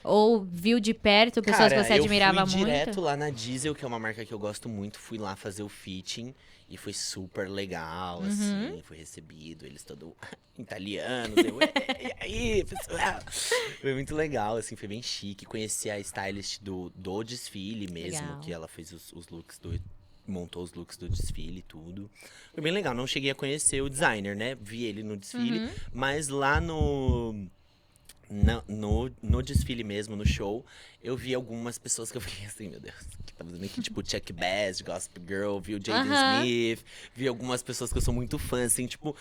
Ou viu de perto pessoas que você admirava eu fui muito? direto lá na Diesel, que é uma marca que eu gosto muito. Fui lá fazer o fitting e foi super legal, assim. Fui recebido, eles todos italianos. E aí, pessoal? Foi muito legal, assim, foi bem chique. Conheci a stylist do desfile mesmo, Legal. que ela fez os looks montou os looks do desfile e tudo. Foi bem legal. Não cheguei a conhecer o designer, né? Vi ele no desfile, mas lá no desfile mesmo, no show, eu vi algumas pessoas que eu fiquei assim, meu Deus, o que tá fazendo aqui? Tipo, Chuck Bass, Gossip Girl, vi o Jaden Smith, vi algumas pessoas que eu sou muito fã, assim, tipo...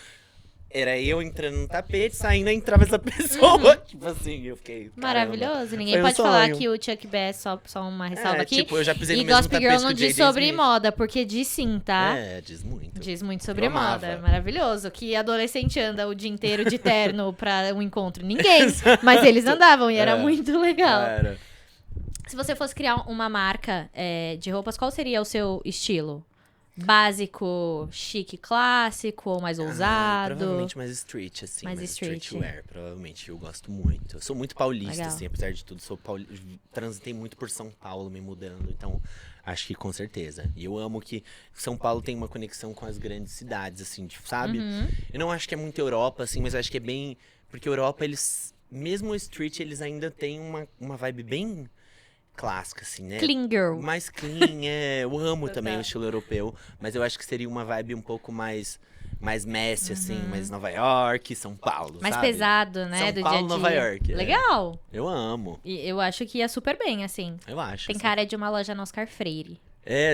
Era eu entrando no tapete, saindo, entrava essa pessoa. Tipo assim, eu fiquei. Caramba, Maravilhoso. Ninguém foi um pode falar sonho. que o Chuck Bass, só uma ressalva aqui. Tipo, eu já pisei e no mesmo Gossip tapete Girl que não o diz Jaden sobre Smith. moda, porque diz sim, tá? Diz muito. Diz muito sobre Eu amava. moda. Maravilhoso. Que adolescente anda o dia inteiro de terno pra um encontro? Ninguém. Mas eles andavam e era muito legal. Era. Se você fosse criar uma marca de roupas, qual seria o seu estilo? Básico, chique, clássico ou mais ousado? Provavelmente mais street, assim. Mais street. Streetwear, provavelmente. Eu gosto muito. Eu sou muito paulista, Legal. assim, apesar de tudo. Transitei muito por São Paulo, me mudando. Então, acho que com certeza. E eu amo que São Paulo tem uma conexão com as grandes cidades, assim, sabe? Eu não acho que é muito Europa, assim, mas eu acho que é bem... Porque Europa, eles... Mesmo o street, eles ainda têm uma vibe bem... clássica, assim, né? Clean girl. Mais clean, eu amo Total. também o estilo europeu, mas eu acho que seria uma vibe um pouco mais mais Messi, assim, mais Nova York, São Paulo, Mais sabe? pesado, né? São do Paulo, dia a dia. Nova York. Legal. Eu amo. E eu acho que ia super bem, assim. Eu acho. Tem assim. cara de uma loja no Oscar Freire.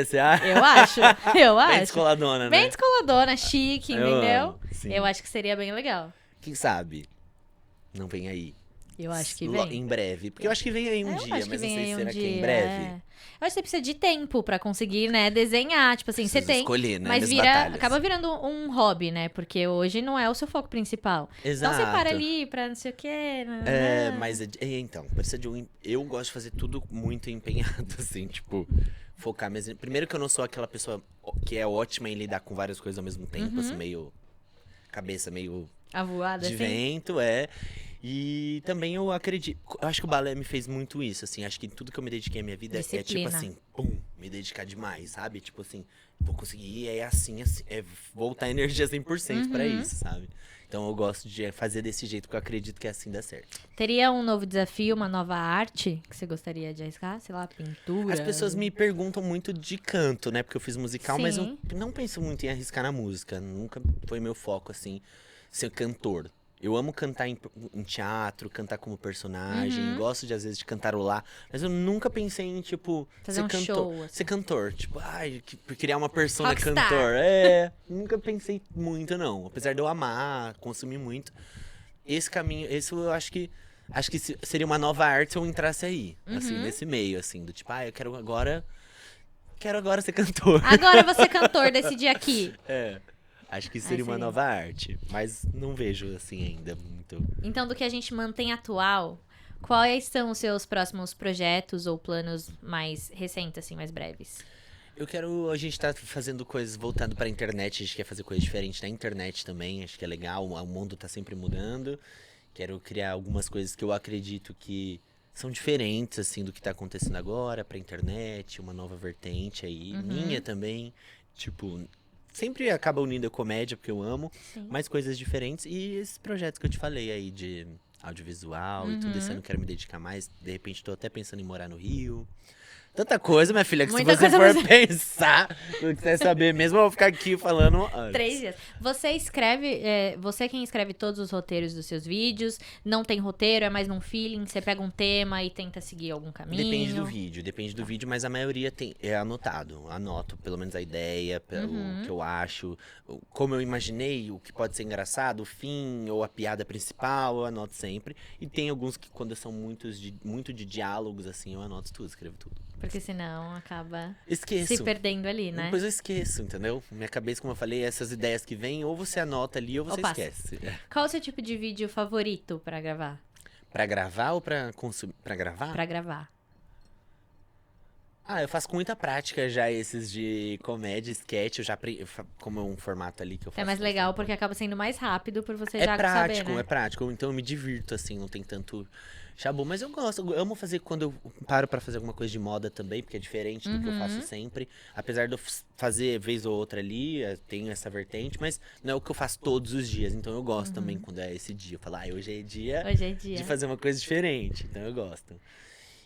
Você acha? Eu acho. Eu Bem acho. descoladona, né? Bem descoladona, chique, Eu entendeu? amo, sim. Eu acho que seria bem legal. Quem sabe? Não vem aí. Eu acho que Lo- vem. Em breve. Porque eu acho que vem aí um Eu dia, acho que mas não vem sei aí se um será que é dia. em breve. Eu acho que você precisa de tempo pra conseguir, né, desenhar. Tipo assim, você Preciso tem. escolher, né, Mas minhas batalhas. acaba virando um hobby, né? Porque hoje não é o seu foco principal. Exato. Então você para ali pra não sei o quê. Mas então, precisa de um. Eu gosto de fazer tudo muito empenhado, assim, tipo, focar mesmo. Primeiro que eu não sou aquela pessoa que é ótima em lidar com várias coisas ao mesmo tempo, assim, meio. Cabeça meio A voada, de assim. vento, E também eu acredito. Eu acho que o balé me fez muito isso, assim. Acho que tudo que eu me dediquei à minha vida é tipo Disciplina. assim, pum, me dedicar demais, sabe? Tipo assim, vou conseguir, é assim, é voltar energia 100% pra isso, sabe? Então eu gosto de fazer desse jeito, porque eu acredito que assim dá certo. Teria um novo desafio, uma nova arte que você gostaria de arriscar? Sei lá, pintura? As pessoas me perguntam muito de canto, né? Porque eu fiz musical, mas eu Sim. não penso muito em arriscar na música. Nunca foi meu foco, assim, ser cantor. Eu amo cantar em teatro, cantar como personagem. Gosto, de às vezes, de cantarolar. Mas eu nunca pensei em, tipo, Fazer ser um cantor. show, assim. Ser cantor. Tipo, criar uma persona Rockstar. cantor. Nunca pensei muito, não. Apesar de eu amar, consumir muito. Esse caminho, esse eu acho que seria uma nova arte se eu entrasse aí. Assim, nesse meio, assim. Do tipo, eu quero agora ser cantor. Agora eu vou ser cantor, decidi aqui. Acho que seria uma seria. nova arte. Mas não vejo, assim, ainda muito. Então, do que a gente mantém atual, quais são os seus próximos projetos ou planos mais recentes, assim, mais breves? A gente tá fazendo coisas voltando pra internet, a gente quer fazer coisas diferentes na internet também, acho que é legal, o mundo tá sempre mudando. Quero criar algumas coisas que eu acredito que são diferentes, assim, do que tá acontecendo agora pra internet, uma nova vertente aí, minha também, tipo, sempre acaba unindo a comédia, porque eu amo, Sim. mas coisas diferentes, e esses projetos que eu te falei aí de audiovisual e tudo isso, eu não quero me dedicar mais, de repente tô até pensando em morar no Rio. Tanta coisa, minha filha, que Muita se você coisa for pensar, não quiser saber mesmo, eu vou ficar aqui falando antes. 3 dias. Você escreve, você quem escreve todos os roteiros dos seus vídeos, não tem roteiro, é mais num feeling, você pega um tema e tenta seguir algum caminho? Depende do vídeo, mas a maioria é anotado. Anoto pelo menos a ideia, o que eu acho, como eu imaginei, o que pode ser engraçado, o fim ou a piada principal, eu anoto sempre. E tem alguns que quando são muito de diálogos, assim, eu anoto tudo, escrevo tudo. Porque senão acaba Esqueço. se perdendo ali, né? Depois eu esqueço, entendeu? Minha cabeça, como eu falei, essas ideias que vêm, ou você anota ali ou você Ou passa. esquece. Qual o seu tipo de vídeo favorito pra gravar? Pra gravar ou pra consumir? Pra gravar? Pra gravar. Eu faço com muita prática já esses de comédia, sketch, como é um formato ali que eu faço. É mais legal porque acaba sendo mais rápido por você É já prático, saber, né? é prático. Então eu me divirto, assim, não tem tanto chabu. Mas eu gosto, eu amo fazer quando eu paro pra fazer alguma coisa de moda também, porque é diferente do que eu faço sempre. Apesar de eu fazer vez ou outra ali, tenho essa vertente, mas não é o que eu faço todos os dias. Então eu gosto também quando é esse dia. Eu falo, hoje é dia Hoje é dia. de fazer uma coisa diferente. Então eu gosto.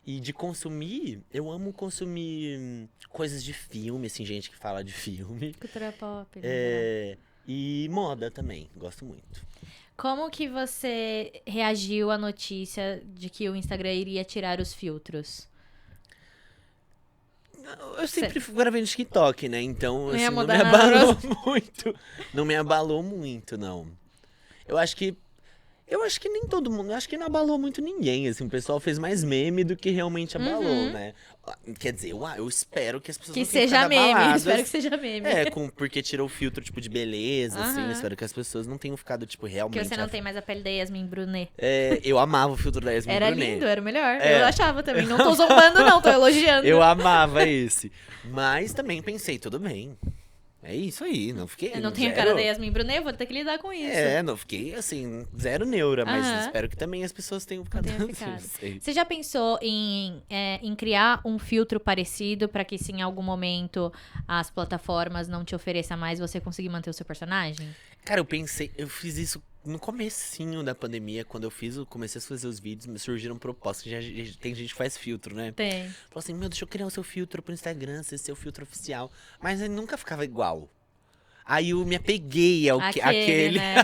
E de consumir, eu amo consumir coisas de filme, assim, gente que fala de filme. Cultura pop, né? E moda também, gosto muito. Como que você reagiu à notícia de que o Instagram iria tirar os filtros? Eu sempre gravei no TikTok, né? Então, Não assim, ia não me mudar nada pra abalou muito. Não me abalou muito, não. Eu acho que nem todo mundo, acho que não abalou muito ninguém, assim, o pessoal fez mais meme do que realmente abalou, né? Quer dizer, eu espero que as pessoas Que não tenham seja ficado meme, abaladas. espero que seja meme. Porque tirou o filtro, tipo, de beleza, assim, Aham. espero que as pessoas não tenham ficado, tipo, realmente... Porque você não tem mais a pele da Yasmin Brunet. Eu amava o filtro da Yasmin Era Brunet. lindo, era o melhor. É. Eu achava também. Não tô zombando, não, tô elogiando. Eu amava esse. Mas também pensei, tudo bem. É isso aí, não fiquei... Eu não tenho a cara da Yasmin Brunet, vou ter que lidar com isso. Não fiquei, assim, zero neura, mas Aham. espero que também as pessoas tenham ficado... Tenha assim, ficado. não sei. Você já pensou em criar um filtro parecido pra que se em algum momento as plataformas não te ofereçam mais, você conseguir manter o seu personagem? Cara, eu fiz isso no comecinho da pandemia, quando eu comecei a fazer os vídeos, me surgiram propostas, já tem gente que faz filtro, né? Tem. Falou assim, deixa eu criar o seu filtro pro Instagram, ser seu filtro oficial. Mas aí nunca ficava igual. Aí eu me apeguei ao aquele. Né?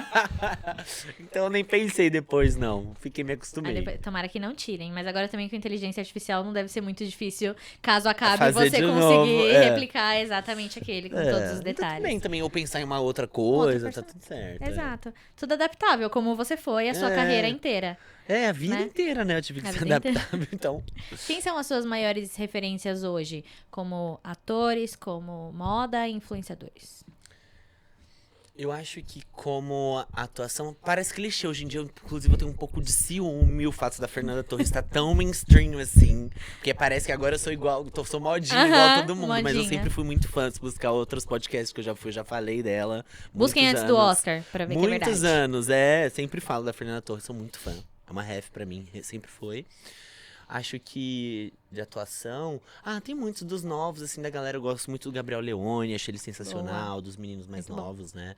Então eu nem pensei depois, não. Fiquei, me acostumei. Depois, tomara que não tirem. Mas agora também com inteligência artificial não deve ser muito difícil, caso acabe, Fazer você de conseguir novo, replicar exatamente aquele com todos os Então detalhes. também, ou pensar em uma outra coisa, Outra tá tudo certo. Exato. Tudo adaptável, como você foi a sua carreira inteira. A vida né? inteira, né? Eu tive que A ser vida inteira. adaptável, então. Quem são as suas maiores referências hoje? Como atores, como moda e influenciadores? Eu acho que como atuação, parece clichê. Hoje em dia, inclusive, eu tenho um pouco de ciúme o fato da Fernanda Torres estar tão mainstream assim. Porque parece que agora eu sou igual, sou modinha igual a todo mundo. modinha. Mas eu sempre fui muito fã. Se buscar outros podcasts que eu já fui, já falei dela. Busquem antes do Oscar, pra ver que é verdade. Muitos anos, sempre falo da Fernanda Torres, sou muito fã. É uma ref pra mim, sempre foi. Acho que de atuação. Tem muitos dos novos, assim, da galera. Eu gosto muito do Gabriel Leone, achei ele sensacional, dos meninos mais Muito novos, né?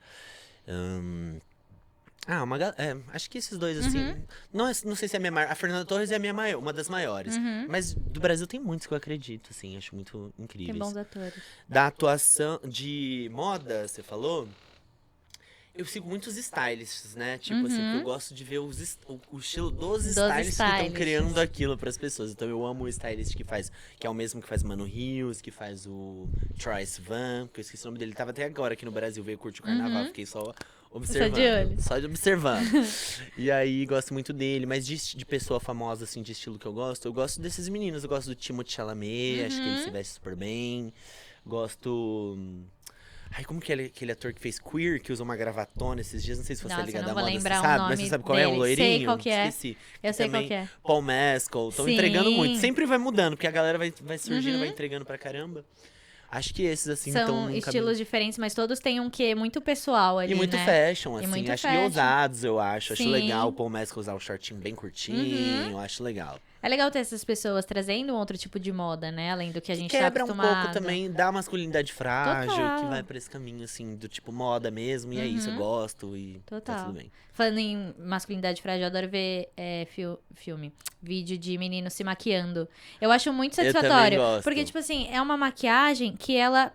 Acho que esses dois, assim. Não sei se é a minha maior. A Fernanda Torres é a minha maior, uma das maiores. Mas do Brasil tem muitos que eu acredito, assim, acho muito incríveis. Tem bons atores. Da atuação de moda, você falou? Eu sigo muitos stylists, né? Tipo assim, porque eu gosto de ver o estilo dos stylists que estão criando aquilo pras pessoas. Então eu amo o stylist que é o mesmo que faz Mano Rios, que faz o Troye Sivan, que eu esqueci o nome dele. Ele tava até agora aqui no Brasil, veio curtir o carnaval, fiquei só observando. Só de olho. Só de observando. E aí, gosto muito dele. Mas de pessoa famosa, assim, de estilo que eu gosto desses meninos. Eu gosto do Timothée Chalamet, acho que ele se veste super bem. Gosto... como que é aquele ator que fez Queer, que usa uma gravatona esses dias? Não sei se você é ligado à moda, você sabe? Mas você sabe qual é? Um loirinho? Sei qual que é. Esqueci. Eu sei também, qual que é. Paul Mescal. Estão entregando muito. Sempre vai mudando, porque a galera vai surgindo, vai entregando pra caramba. Acho que esses, assim, são estilos diferentes, mas todos têm um quê muito pessoal ali, E muito né? fashion, assim. Muito acho fashion. que ousados, eu acho. Acho Sim. legal o Paul Mescal usar o shortinho bem curtinho. Eu acho legal. É legal ter essas pessoas trazendo um outro tipo de moda, né? Além do que a gente tá quebra acostumado. um pouco também da masculinidade frágil, Total. que vai pra esse caminho, assim, do tipo moda mesmo. E é isso, eu gosto e Total. tá tudo bem. Falando em masculinidade frágil, eu adoro ver vídeo de meninos se maquiando. Eu acho muito satisfatório. Eu também gosto. Porque, tipo assim, é uma maquiagem que ela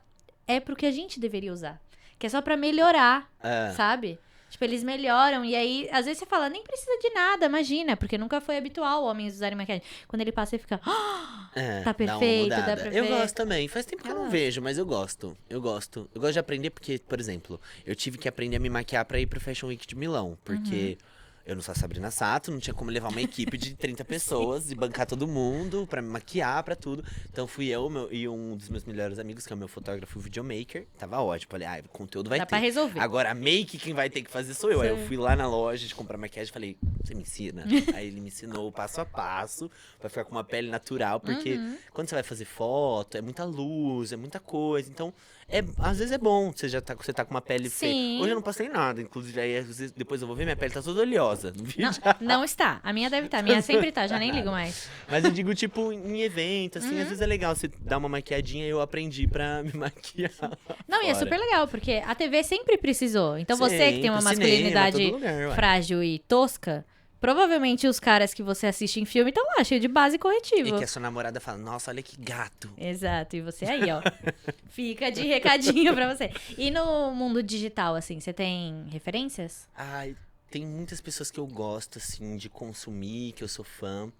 é pro que a gente deveria usar. Que é só pra melhorar, sabe? Tipo, eles melhoram e aí, às vezes você fala, nem precisa de nada, imagina, porque nunca foi habitual homens usarem maquiagem. Quando ele passa, ele fica, tá perfeito, dá pra ver. Eu gosto também. Faz tempo que eu não vejo, mas eu gosto. Eu gosto de aprender porque, por exemplo, eu tive que aprender a me maquiar pra ir pro Fashion Week de Milão, porque eu não sou a Sabrina Sato, não tinha como levar uma equipe de 30 pessoas e bancar todo mundo pra me maquiar, pra tudo. Então fui eu e um dos meus melhores amigos, que é o meu fotógrafo e videomaker. Tava ótimo. Falei, o conteúdo vai ter. Dá pra resolver. Agora, a make quem vai ter que fazer sou eu. Aí eu fui lá na loja de comprar maquiagem e falei, você me ensina? Aí ele me ensinou passo a passo pra ficar com uma pele natural, porque quando você vai fazer foto, é muita luz, é muita coisa. Então, às vezes é bom, você tá com uma pele feia. Hoje eu não passei nada, inclusive aí às vezes, depois eu vou ver, minha pele tá toda oleosa no vídeo. Não está, a minha deve estar, a minha sempre tá, já nem ligo mais. Mas eu digo, tipo, em evento, assim, às vezes é legal você dar uma maquiadinha e eu aprendi pra me maquiar. Não, e é super legal, porque a TV sempre precisou. Então você que tem uma Sempre, masculinidade cinema, todo lugar, ué. frágil e tosca, provavelmente os caras que você assiste em filme estão lá, cheio de base e corretivo. E que a sua namorada fala, nossa, olha que gato. Exato, e você aí, ó. Fica de recadinho pra você. E no mundo digital, assim, você tem referências? Ai, tem muitas pessoas que eu gosto, assim, de consumir, que eu sou fã.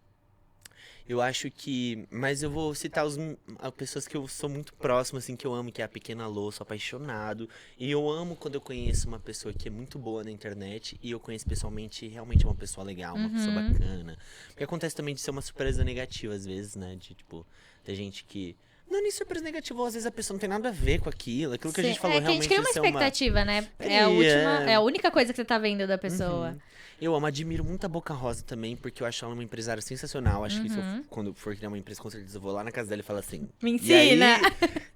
Eu acho que... Mas eu vou citar as pessoas que eu sou muito próximo, assim, que eu amo, que é a Pequena Lô, sou apaixonado. E eu amo quando eu conheço uma pessoa que é muito boa na internet e eu conheço pessoalmente, realmente é uma pessoa legal, uma pessoa bacana. Porque acontece também de ser uma surpresa negativa, às vezes, né? De, tipo, ter gente que... Não é nem surpresa negativa, às vezes a pessoa não tem nada a ver com aquilo que a gente falou, realmente. Que a gente cria uma expectativa, né? É a única coisa que você tá vendo da pessoa. Eu admiro muito a Boca Rosa também, porque eu acho ela uma empresária sensacional. Acho que quando eu for criar uma empresa, com certeza eu vou lá na casa dela e falo assim... Me ensina!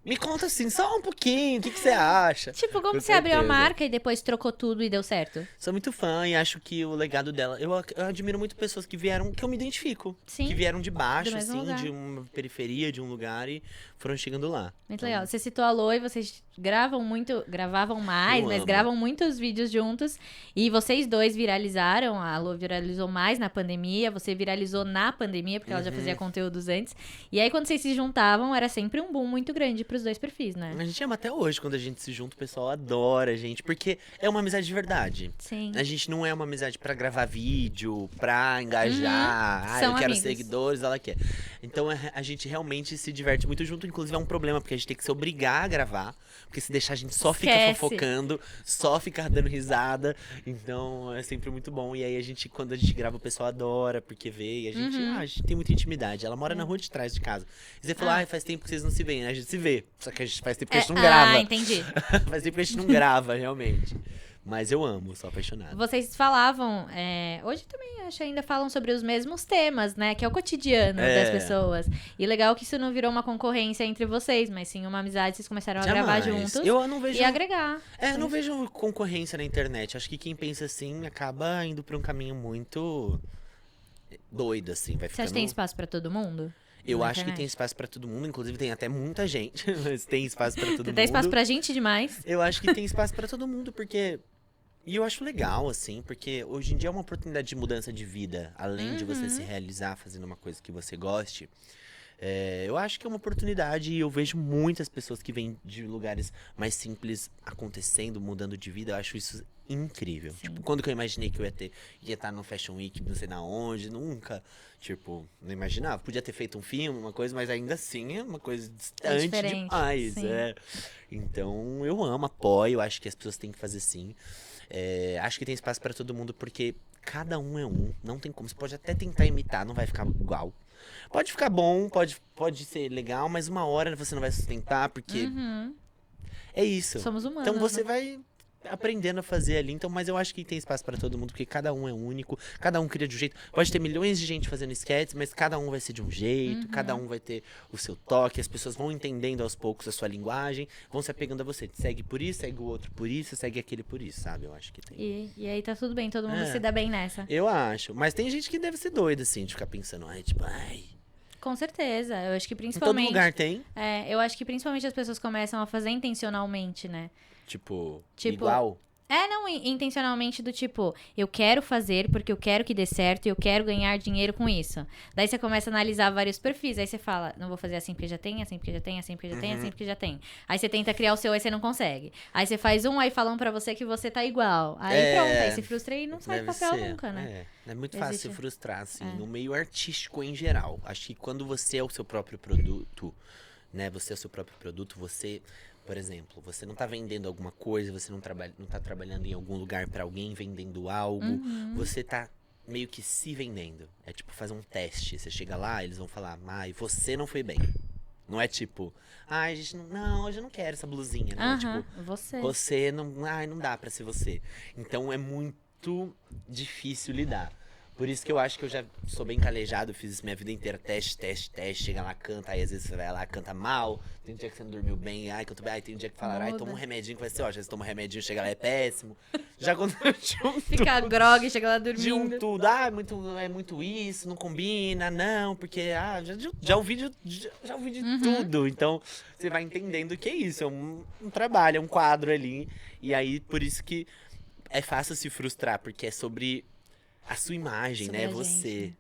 Me conta assim, só um pouquinho, o que você acha? Tipo, como você abriu a marca e depois trocou tudo e deu certo? Sou muito fã e acho que o legado dela... Eu admiro muito pessoas que vieram, que eu me identifico. Sim. Que vieram de baixo, mesmo assim, lugar. de uma periferia, de um lugar e foram chegando lá. Muito legal. Você citou a Lô e vocês gravavam mais, mas gravam muitos vídeos juntos. E vocês dois viralizaram. A Lô viralizou mais na pandemia, você viralizou na pandemia, porque ela já fazia conteúdos antes. E aí, quando vocês se juntavam, era sempre um boom muito grande pros dois perfis, né? A gente ama até hoje, quando a gente se junta, o pessoal adora a gente, porque é uma amizade de verdade. Sim. A gente não é uma amizade pra gravar vídeo, pra engajar, São eu quero amigos. seguidores, ela quer. Então a gente realmente se diverte muito junto, inclusive é um problema, porque a gente tem que se obrigar a gravar, porque se deixar a gente só fica Esquece. fofocando, só ficar dando risada, então é sempre muito bom. E aí quando a gente grava, o pessoal adora, porque vê, e a gente tem muita intimidade. Ela mora na rua de trás de casa. E você falou, faz tempo que vocês não se veem, né? A gente se vê, só que faz tempo que a gente não grava. Ah, entendi. Faz tempo que a gente não grava, realmente. Mas eu amo, sou apaixonado. Vocês falavam, hoje também acho que ainda falam sobre os mesmos temas, né? Que é o cotidiano das pessoas. E legal que isso não virou uma concorrência entre vocês, mas sim uma amizade, vocês começaram a gravar juntos Eu não vejo, e agregar. eu não vejo concorrência na internet. Acho que quem pensa assim acaba indo pra um caminho muito doido, assim. Vai Você acha ficando... que tem espaço pra todo mundo? Eu na acho que internet? tem espaço pra todo mundo, inclusive tem até muita gente, mas tem espaço pra todo mundo. Tem espaço pra gente demais. Eu acho que tem espaço pra todo mundo, porque... E eu acho legal, assim, porque hoje em dia é uma oportunidade de mudança de vida. Além de você se realizar fazendo uma coisa que você goste. Eu acho que é uma oportunidade e eu vejo muitas pessoas que vêm de lugares mais simples acontecendo, mudando de vida. Eu acho isso incrível. Sim. Tipo, quando que eu imaginei que eu ia estar no Fashion Week, não sei na onde, nunca. Tipo, não imaginava. Podia ter feito um filme, uma coisa, mas ainda assim é uma coisa distante diferente, demais. sim. Então, eu amo, apoio, acho que as pessoas têm que fazer sim. Acho que tem espaço pra todo mundo, porque cada um é um. Não tem como. Você pode até tentar imitar, não vai ficar igual. Pode ficar bom, pode ser legal, mas uma hora você não vai sustentar, porque é isso. Somos humanos. Então você né? vai aprendendo a fazer ali, mas eu acho que tem espaço pra todo mundo, porque cada um é único, cada um cria de um jeito. Pode ter milhões de gente fazendo sketches, mas cada um vai ser de um jeito, cada um vai ter o seu toque, as pessoas vão entendendo aos poucos a sua linguagem, vão se apegando a você. Segue por isso, segue o outro por isso, segue aquele por isso, sabe? Eu acho que tem. E aí tá tudo bem, todo mundo se dá bem nessa. Eu acho, mas tem gente que deve ser doida, assim, de ficar pensando, Com certeza. Eu acho que em todo principalmente. lugar tem, Eu acho que principalmente as pessoas começam a fazer intencionalmente, né? tipo, Tipo, igual. Não intencionalmente do tipo, eu quero fazer porque eu quero que dê certo e eu quero ganhar dinheiro com isso. Daí você começa a analisar vários perfis, aí você fala, não vou fazer assim porque já tem, assim porque já tem, assim porque já tem, assim porque já tem. Aí você tenta criar o seu, aí você não consegue. Aí você faz aí falam pra você que você tá igual. Aí pronto, aí se frustra e não sai do Deve papel ser, nunca, né? É muito fácil Existe. se frustrar, assim, no meio artístico em geral. Acho que quando você é o seu próprio produto, né? Você é o seu próprio produto, você, por exemplo, você não tá vendendo alguma coisa, você não tá trabalhando em algum lugar pra alguém vendendo algo, você tá meio que se vendendo. É tipo fazer um teste. Você chega lá, eles vão falar, você não foi bem. Não é tipo, a gente não, hoje eu não quero essa blusinha, né? Tipo, você não, não dá pra ser você. Então é muito difícil lidar. Por isso que eu acho que eu já sou bem calejado, fiz isso minha vida inteira, teste, chega lá, canta, aí às vezes você vai lá, canta mal, tem um dia que você não dormiu bem, tem um dia que falaram, toma um remedinho que vai ser ótimo, você toma um remedinho, chega lá, é péssimo. Já aconteceu Fica grog, chega lá de dormindo. tudo, é muito isso, não combina, não, porque, já ouvi de tudo. Então, você vai entendendo que é isso, é um trabalho, é um quadro ali, e aí, por isso que é fácil se frustrar, porque é sobre a sua imagem, Sobre né? a Você,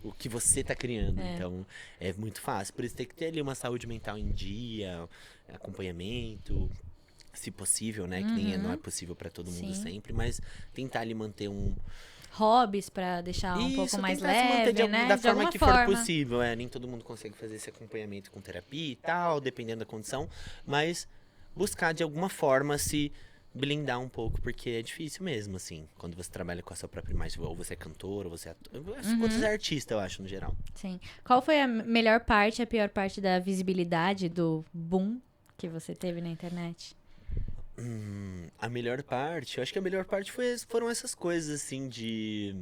o que você tá criando. Então, é muito fácil. Por isso tem que ter ali uma saúde mental em dia, acompanhamento, se possível, né? Que nem não é possível pra todo mundo Sim. sempre, mas tentar ali manter um... Hobbies pra deixar um pouco mais tentar se manter leve, né? da De forma alguma que forma. for possível. Nem todo mundo consegue fazer esse acompanhamento com terapia e tal, dependendo da condição, mas buscar de alguma forma se blindar um pouco, porque é difícil mesmo, assim, quando você trabalha com a sua própria imagem, ou você é cantor, ou você é ator, ou você é artista, eu acho, no geral. Sim. Qual foi a melhor parte, a pior parte da visibilidade, do boom que você teve na internet? A melhor parte, eu acho que a melhor parte foram essas coisas, assim, de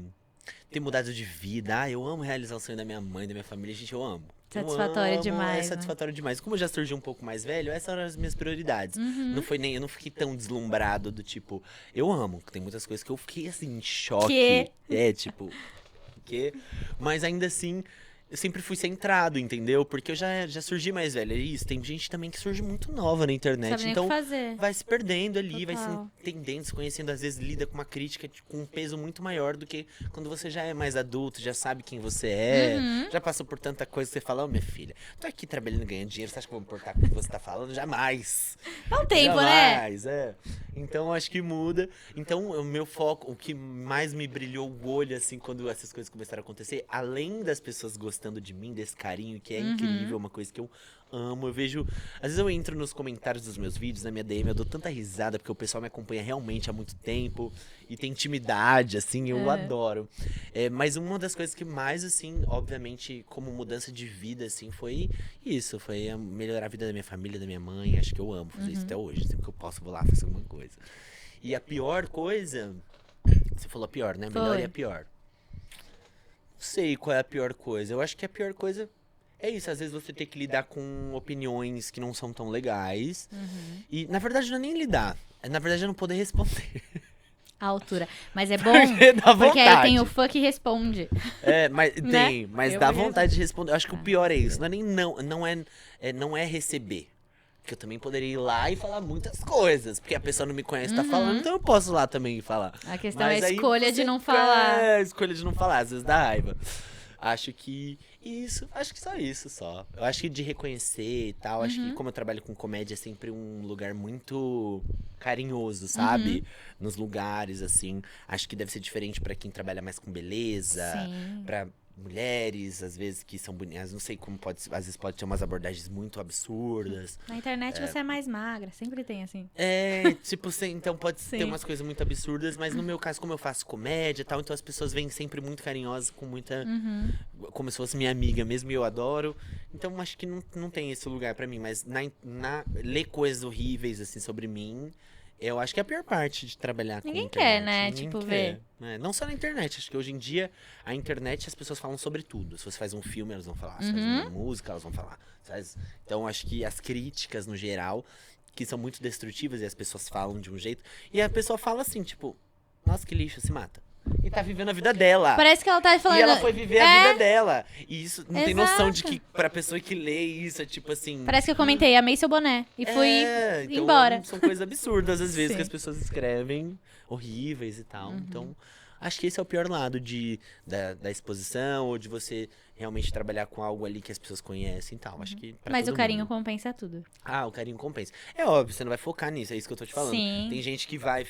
ter mudado de vida. Eu amo realizar o sonho da minha mãe, da minha família, gente, eu amo. Satisfatório Eu amo, demais, É né? satisfatório demais. Como eu já surgi um pouco mais velho, essas eram as minhas prioridades. Eu não fiquei tão deslumbrado do tipo, eu amo. Tem muitas coisas que eu fiquei assim, em choque. Que? Mas ainda assim, eu sempre fui centrado, entendeu? Porque eu já surgi mais velho. É isso, tem gente também que surge muito nova na internet. Sabe nem o que Então, fazer. vai se perdendo ali, vai se Total. entendendo, se conhecendo. Às vezes lida com uma crítica com um peso muito maior do que quando você já é mais adulto, já sabe quem você é, Uhum. já passou por tanta coisa que você fala, ô minha filha, tô aqui trabalhando, ganhando dinheiro, você acha que eu vou me importar com o que você tá falando? Jamais. Dá um tempo, né? Jamais, é. Então, acho que muda. Então, o meu foco, o que mais me brilhou o olho, assim, quando essas coisas começaram a acontecer, além das pessoas gostando de mim, desse carinho, que é incrível, uma coisa que eu amo, eu vejo... Às vezes eu entro nos comentários dos meus vídeos, na minha DM, eu dou tanta risada, porque o pessoal me acompanha realmente há muito tempo, e tem intimidade, assim, eu adoro. Mas uma das coisas que mais, assim, obviamente, como mudança de vida, assim, foi isso, foi melhorar a vida da minha família, da minha mãe, acho que eu amo fazer isso até hoje, sempre que eu posso, eu vou lá, faço alguma coisa. E a pior coisa, você falou a pior, né? Melhor Foi. e a pior. Não sei qual é a pior coisa. Eu acho que a pior coisa é isso. Às vezes você tem que lidar com opiniões que não são tão legais. E, na verdade, não é nem lidar. Na verdade, é não poder responder. A altura. Mas é bom, Porque dá porque aí vontade. tem o fã que responde. Mas Né? tem, mas Eu dá mesmo. vontade de responder. Eu acho que o pior é isso. Não é nem não é receber. Porque eu também poderia ir lá e falar muitas coisas. Porque a pessoa não me conhece, tá falando, então eu posso ir lá também falar. A questão Mas é a aí escolha de você- não falar. É, a escolha de não falar, às vezes dá raiva. Acho que acho que só isso, só. Eu acho que de reconhecer e tal, acho que como eu trabalho com comédia, é sempre um lugar muito carinhoso, sabe? Nos lugares, assim. Acho que deve ser diferente pra quem trabalha mais com beleza, Sim. pra mulheres, às vezes, que são bonitas. Não sei como pode, às vezes pode ter umas abordagens muito absurdas. Na internet você é mais magra, sempre tem assim. Tipo, então pode Sim. ter umas coisas muito absurdas, mas no meu caso, como eu faço comédia e tal, então as pessoas vêm sempre muito carinhosas, com muita. Como se fosse minha amiga mesmo, e eu adoro. Então acho que não tem esse lugar pra mim, mas ler coisas horríveis, assim, sobre mim. Eu acho que é a pior parte de trabalhar com Ninguém internet. quer, né? Ninguém Tipo, quer, ver. né? Não só na internet. Acho que hoje em dia, a internet, as pessoas falam sobre tudo. Se você faz um filme, elas vão falar. Se faz uma música, elas vão falar. Então, acho que as críticas, no geral, que são muito destrutivas, e as pessoas falam de um jeito. E a pessoa fala assim, tipo, nossa, que lixo, se mata. E tá vivendo a vida dela. Parece que ela tá falando. E ela foi viver a vida dela. E isso não tem noção de Exato. que, pra pessoa que lê isso, é tipo assim. Parece que eu comentei, amei seu boné. E fui Então, embora. São coisas absurdas, às vezes, Sim. que as pessoas escrevem, horríveis e tal. Então, acho que esse é o pior lado da exposição, ou de você realmente trabalhar com algo ali que as pessoas conhecem e tal. Acho que pra Mas todo o carinho mundo. compensa tudo. O carinho compensa. É óbvio, você não vai focar nisso, é isso que eu tô te falando. Sim. Tem gente que vai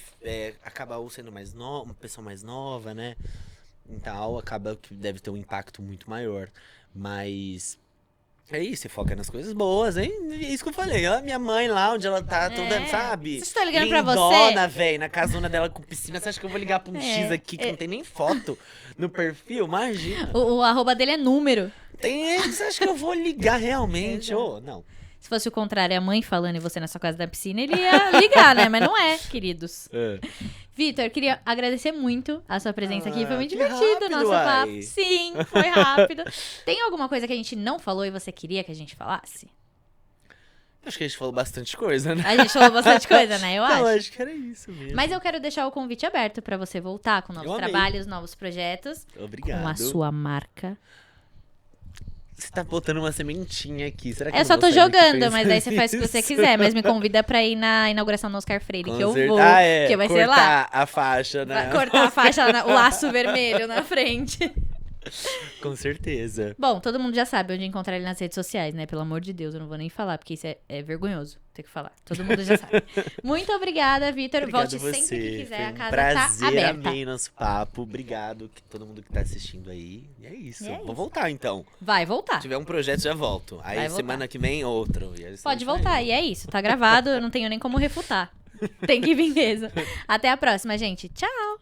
acabar ou sendo mais nova, uma pessoa mais nova, né? E tal, acaba que deve ter um impacto muito maior. Mas é isso, você foca nas coisas boas, hein? É isso que eu falei. Olha a minha mãe lá, onde ela tá, toda, sabe? Você tá ligando pra você? Lindona, velho, na casona dela com piscina. Você acha que eu vou ligar pra um X aqui que não tem nem foto no perfil? Imagina. O arroba dele é número. Você acha que eu vou ligar realmente? Ô, não. Se fosse o contrário, a mãe falando e você na sua casa da piscina, ele ia ligar, né? Mas não é, queridos. Vitor, queria agradecer muito a sua presença aqui. Foi muito que divertido o rápido, nosso uai. papo. Sim, foi rápido. Tem alguma coisa que a gente não falou e você queria que a gente falasse? Acho que a gente falou bastante coisa, né? A gente falou bastante coisa, né? Eu Não, acho. acho que era isso mesmo. Mas eu quero deixar o convite aberto pra você voltar com novos Eu amei. trabalhos, novos projetos. Obrigado. Com a sua marca. Você tá botando uma sementinha aqui. Será que Eu não só vou tô sair daqui jogando, mas aí você pensando faz o que você nisso? quiser. Mas me convida pra ir na inauguração do Oscar Freire, Com que eu certeza. vou. Que vai ser lá. Cortar a faixa, né? Vai cortar a faixa, o laço vermelho na frente. Com certeza. Bom, todo mundo já sabe onde encontrar ele nas redes sociais, né? Pelo amor de Deus, eu não vou nem falar, porque isso é vergonhoso ter que falar. Todo mundo já sabe. Muito obrigada, Vitor. Obrigado Volte você. sempre que quiser, Foi a um casa prazer, tá aberta. amei nosso papo. Obrigado a todo mundo que tá assistindo aí. E é isso. E é Vou isso. voltar, então. Vai Se voltar. tiver um projeto, já volto. Aí, Vai voltar. semana que vem, outro. E aí, Pode semana que voltar, vem. e é isso. Tá gravado, eu não tenho nem como refutar. Tem que vir mesmo. Até a próxima, gente. Tchau!